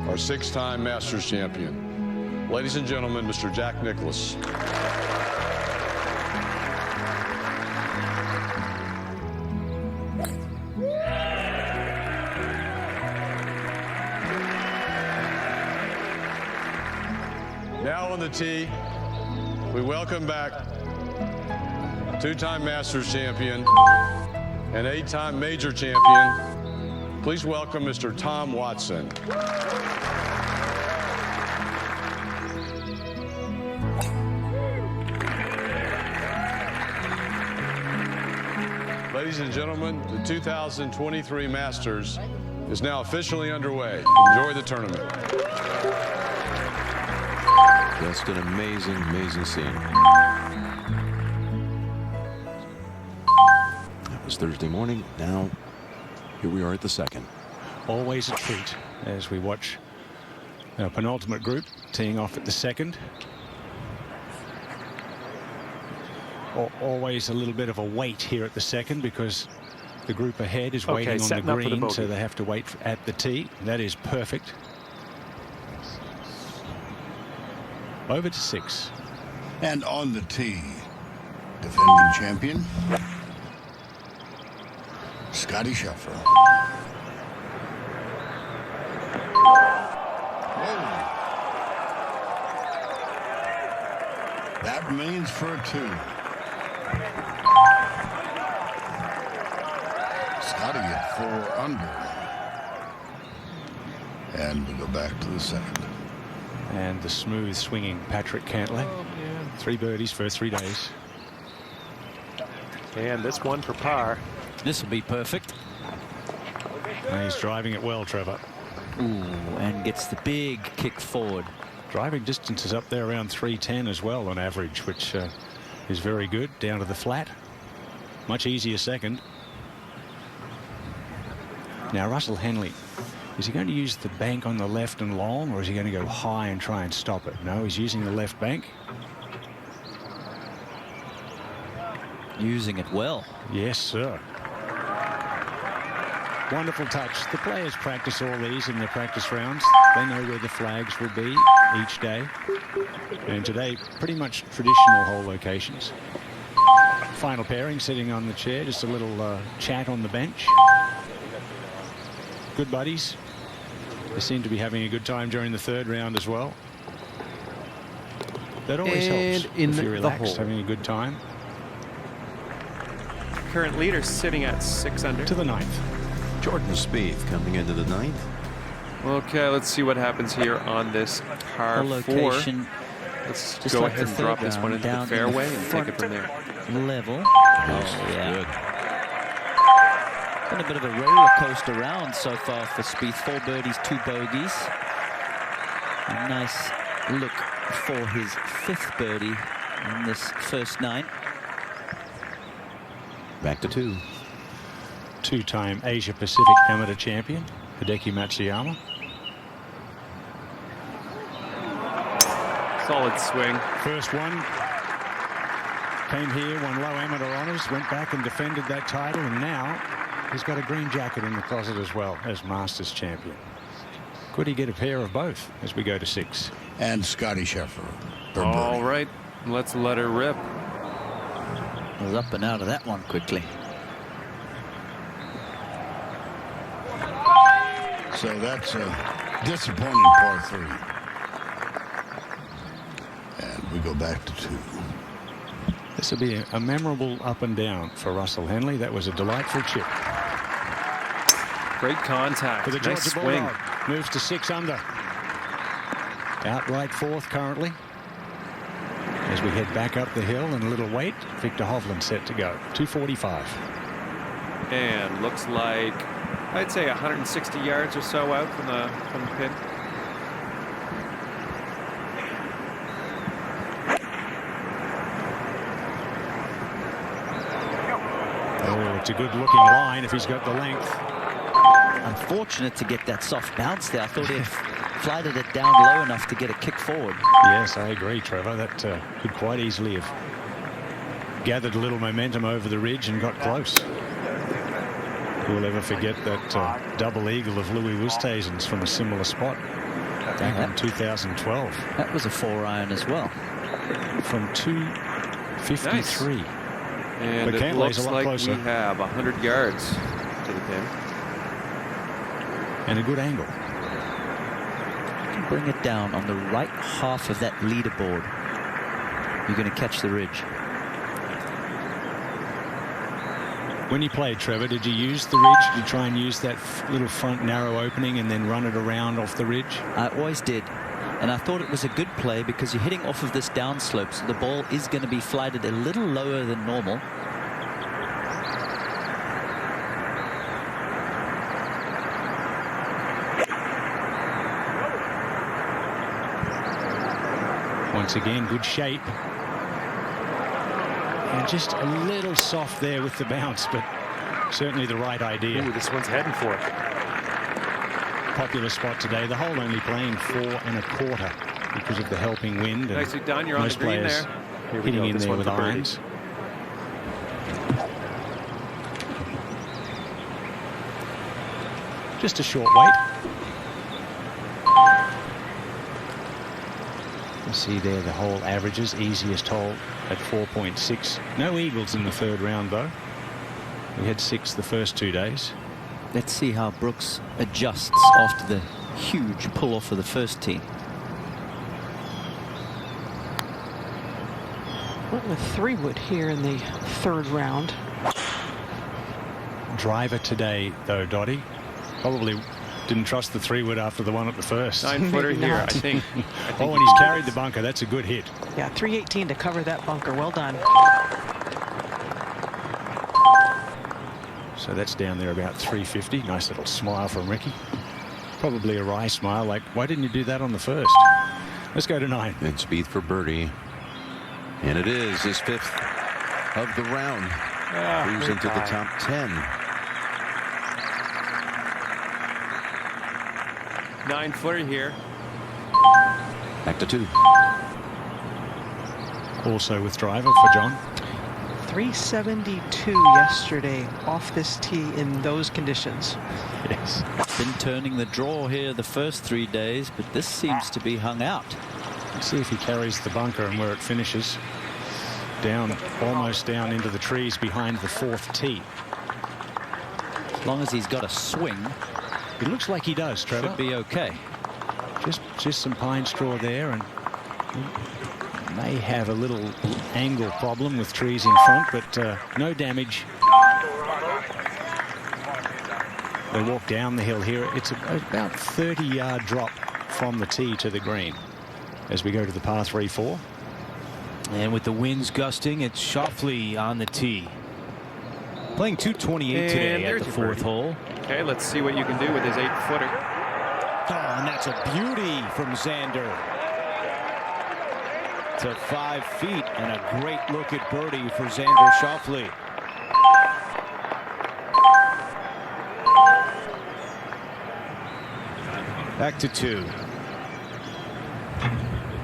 our 6-time Masters champion. Ladies and gentlemen, Mr. Jack Nicklaus. Now on the tee, we welcome back 2-time Masters champion and 8-time major champion. Please welcome Mr. Tom Watson. Ladies and gentlemen, the 2023 Masters is now officially underway. Enjoy the tournament. Just an amazing, amazing scene. That was Thursday morning. Now, here we are at the second. Always a treat as we watch our penultimate group teeing off at the second. Always a little bit of a wait here at the second because the group ahead is waiting on the green, so they have to wait at the tee. That is perfect. Over to 6. And on the tee, defending champion, Chaddy Shack. That remains for a 2. Scotty at 4 under. And we go back to the second. And the smooth swinging Patrick Cantlay. 3 birdies first 3 days. And this one for par. This will be perfect. And he's driving it well, Trevor. Ooh, and gets the big kick forward. Driving distance is up there around 310 as well on average, which is very good. Down to the flat. Much easier second. Now Russell Henley, is he going to use the bank on the left and long, or is he going to go high and try and stop it? No, he's using the left bank. Using it well. Yes, sir. Wonderful touch. The players practice all these in their practice rounds. They know where the flags will be each day. And today, pretty much traditional hole locations. Final pairing sitting on the chair. Just a little chat on the bench. Good buddies. They seem to be having a good time during the 3rd round as well. That always helps if you're relaxed, having a good time. Current leader sitting at 6 under. To the 9th. Jordan Spieth coming into the 9th. Okay, let's see what happens here on this par 4. Let's just go like ahead and drop this one into the fairway and take it from there. Level. Oh, yeah. Been a bit of a roller coaster round so far for Spieth. 4 birdies, 2 bogeys. A nice look for his 5th birdie in this first 9. Back to 2. 2-time Asia Pacific Amateur Champion, Hideki Matsuyama. Solid swing. First one. Came here, won low amateur honors, went back and defended that title, and now he's got a green jacket in the closet as well as Masters champion. Could he get a pair of both as we go to 6? And Chaddy Shack. All right, let's let her rip. Was up and out of that one quickly. So that's a disappointing par 3. And we go back to 2. This will be a memorable up and down for Russell Henley. That was a delightful chip. Great contact. For the nice Georgia swing. Bulldog. Moves to 6 under. Outright 4th currently. As we head back up the hill and a little wait, Victor Hovland set to go. 245. And looks like, I'd say 160 yards or so out from the pin. Oh, it's a good looking line if he's got the length. Unfortunate to get that soft bounce there. I thought he'd flighted it down low enough to get a kick forward. Yes, I agree, Trevor. That could quite easily have gathered a little momentum over the ridge and got close. Who'll ever forget that double eagle of Louis Oosthuizen's from a similar spot back in 2012. That was a 4-iron as well. From 253. Nice. And but it looks like we have 100 yards to the pin. And a good angle. Bring it down on the right half of that leaderboard. You're going to catch the ridge. When you played, Trevor, did you use the ridge? Did you try and use that little front narrow opening and then run it around off the ridge? I always did. And I thought it was a good play because you're hitting off of this downslope, so the ball is going to be flighted a little lower than normal. Once again, good shape. And just a little soft there with the bounce, but certainly the right idea. Ooh, this one's heading for it. Popular spot today. The hole only playing 4 1/4 because of the helping wind. And nicely done. You're on the green there. Hitting in there with irons. Just a short wait. You see there the hole averages, easiest hole at 4.6. No eagles in the third round though. We had 6 the first 2 days. Let's see how Brooks adjusts after the huge pull off of the first tee. Went with 3-wood here in the third round. Driver today though, Dottie. Probably didn't trust the 3-wood after the one at the first. 9-footer here, I think. Oh, and he's carried the bunker. That's a good hit. Yeah, 318 to cover that bunker. Well done. So that's down there about 350. Nice little smile from Ricky. Probably a wry smile, like, why didn't you do that on the first? Let's go to 9. And Spieth for birdie. And it is his 5th of the round. Moves into the top 10. 9-footer here. Back to 2. Also with driver for John. 372 yesterday off this tee in those conditions. Yes. Been turning the draw here the first 3 days, but this seems to be hung out. Let's see if he carries the bunker and where it finishes. Down, almost down into the trees behind the 4th tee. As long as he's got a swing, it looks like he does, Trevor. Should be okay. Just some pine straw there, and may have a little angle problem with trees in front, but no damage. They walk down the hill here. It's about 30-yard drop from the tee to the green as we go to the par 3-4. And with the winds gusting, it's Schauffele on the tee. Playing 228 today at the 4th hole. Okay, let's see what you can do with his 8-footer. Oh, and that's a beauty from Xander. To 5 feet and a great look at birdie for Xander Schauffele. Back to 2.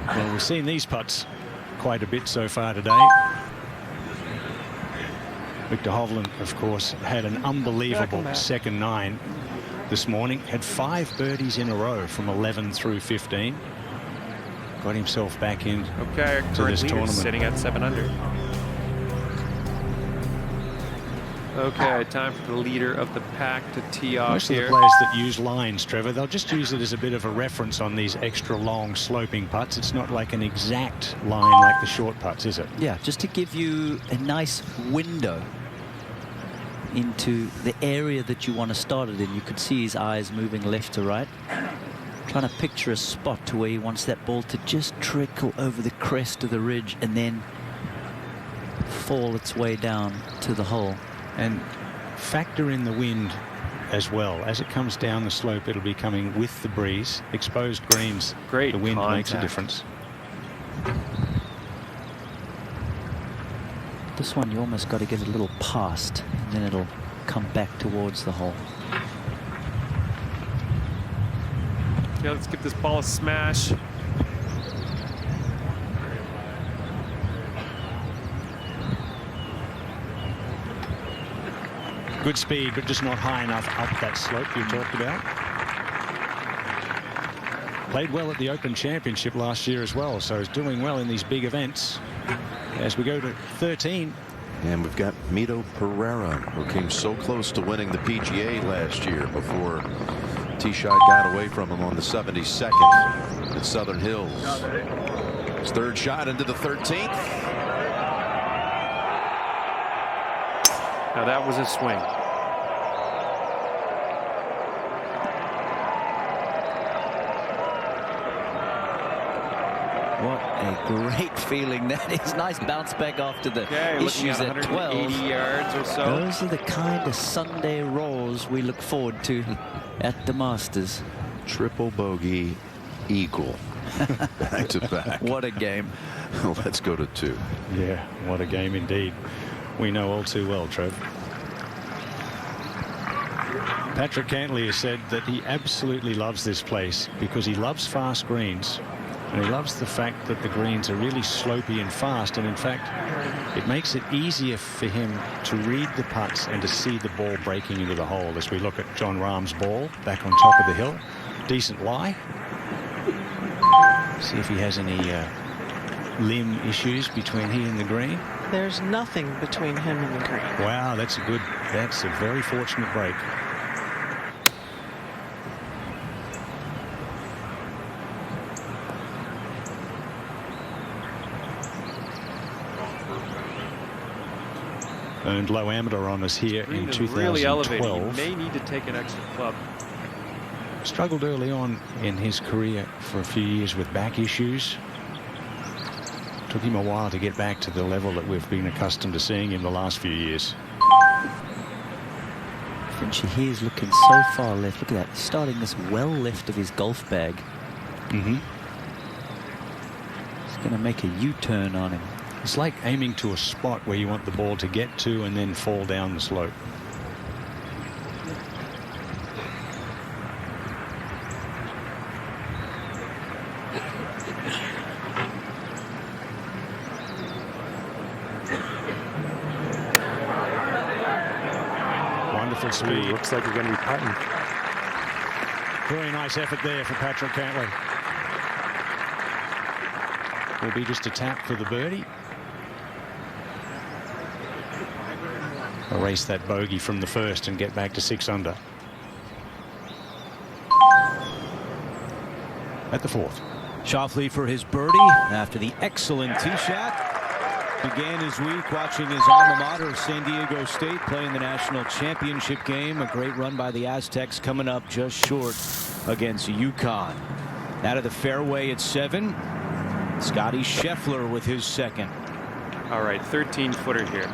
Well, we've seen these putts quite a bit so far today. Victor Hovland, of course, had an unbelievable second 9 this morning. Had 5 birdies in a row from 11 through 15. Got himself back in to this tournament. Sitting at 7 under. Okay, time for the leader of the pack to tee off Most here. of the players that use lines, Trevor, they'll just use it as a bit of a reference on these extra long sloping putts. It's not like an exact line like the short putts, is it? Yeah, just to give you a nice window into the area that you want to start it in. You could see his eyes moving left to right, trying to picture a spot to where he wants that ball to just trickle over the crest of the ridge and then fall its way down to the hole. And factor in the wind as well. As it comes down the slope, it'll be coming with the breeze. Exposed greens, great, the wind makes a difference. This one you almost got to get a little past, and then it'll come back towards the hole. Yeah, let's give this ball a smash. Good speed, but just not high enough up that slope you talked about. Played well at the Open Championship last year as well, so he's doing well in these big events. As we go to 13. And we've got Mito Pereira, who came so close to winning the PGA last year before tee shot got away from him on the 72nd at Southern Hills. His third shot into the 13th. Now that was a swing. What a great feeling that is. Nice bounce back after the issues at 12. 180 yards or so. Those are the kind of Sunday rolls we look forward to at the Masters. Triple bogey, eagle. Back to back. What a game. Let's go to 2. Yeah, what a game indeed. We know all too well, Trev. Patrick Cantley has said that he absolutely loves this place because he loves fast greens. And he loves the fact that the greens are really slopey and fast. And in fact, it makes it easier for him to read the putts and to see the ball breaking into the hole. As we look at Jon Rahm's ball back on top of the hill. Decent lie. See if he has any limb issues between he and the green. There's nothing between him and the green. Wow, that's a very fortunate break. Earned low amateur on us here in 2012. Really elevated. He may need to take an extra club. Struggled early on in his career for a few years with back issues. Took him a while to get back to the level that we've been accustomed to seeing him the last few years. Fincher here is looking so far left. Look at that. He's starting this well left of his golf bag. Mm-hmm. He's going to make a U-turn on him. It's like aiming to a spot where you want the ball to get to and then fall down the slope. Wonderful speed. Looks like you're going to be putting. Very nice effort there for Patrick Cantley. Will be just a tap for the birdie. Erase that bogey from the first and get back to 6 under. At the 4th. Schauffele for his birdie after the excellent tee shot. Began his week watching his alma mater, San Diego State, playing the national championship game. A great run by the Aztecs coming up just short against UConn. Out of the fairway at 7. Scotty Scheffler with his second. All right, 13-footer here.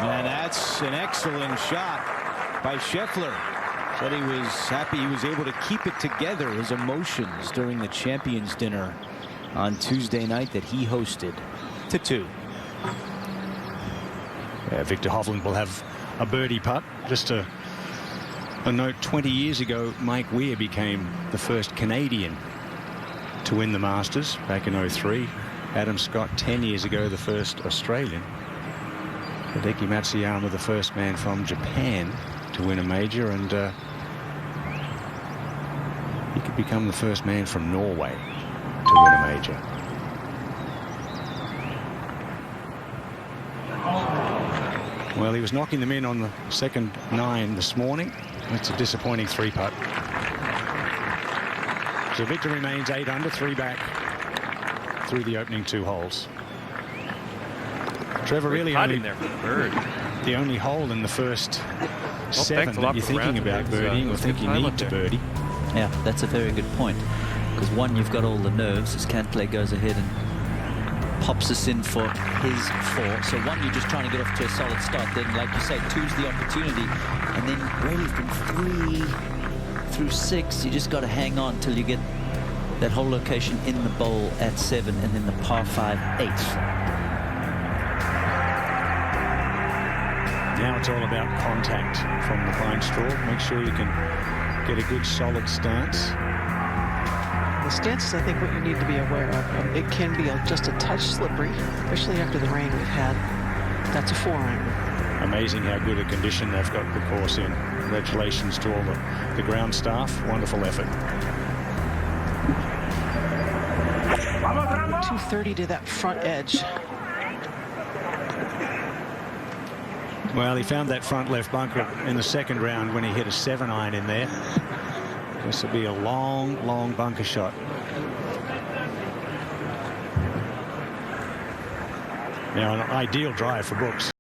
And that's an excellent shot by Scheffler. Said he was happy he was able to keep it together, his emotions during the Champions Dinner on Tuesday night that he hosted. To 2. Yeah, Victor Hovland will have a birdie putt. Just a note, 20 years ago, Mike Weir became the first Canadian to win the Masters back in '03. Adam Scott 10 years ago, the first Australian. Hideki Matsuyama, the first man from Japan to win a major, and he could become the first man from Norway to win a major. Well, he was knocking them in on the second 9 this morning. That's a disappointing 3-putt. So Victor remains 8 under, 3 back through the opening 2 holes. Trevor really only there for the bird. The only hole in the first 7 that you're thinking about birdieing or think you need to birdie. Yeah, that's a very good point. Because one, you've got all the nerves as Cantley goes ahead and pops us in for his 4. So one, you're just trying to get off to a solid start. Then, like you say, 2's the opportunity. And then really from 3 through 6, you just got to hang on till you get that whole location in the bowl at 7 and then the par 5 8th. Now it's all about contact from the pine straw. Make sure you can get a good solid stance. The stance is, I think, what you need to be aware of. It can be just a touch slippery, especially after the rain we've had That's a 4-iron. Amazing how good a condition they've got the course in. Congratulations to all the ground staff. Wonderful effort. 230 to that front edge. Well, he found that front left bunker in the second round when he hit a 7-iron in there. This will be a long, long bunker shot. Now, an ideal drive for Brooks.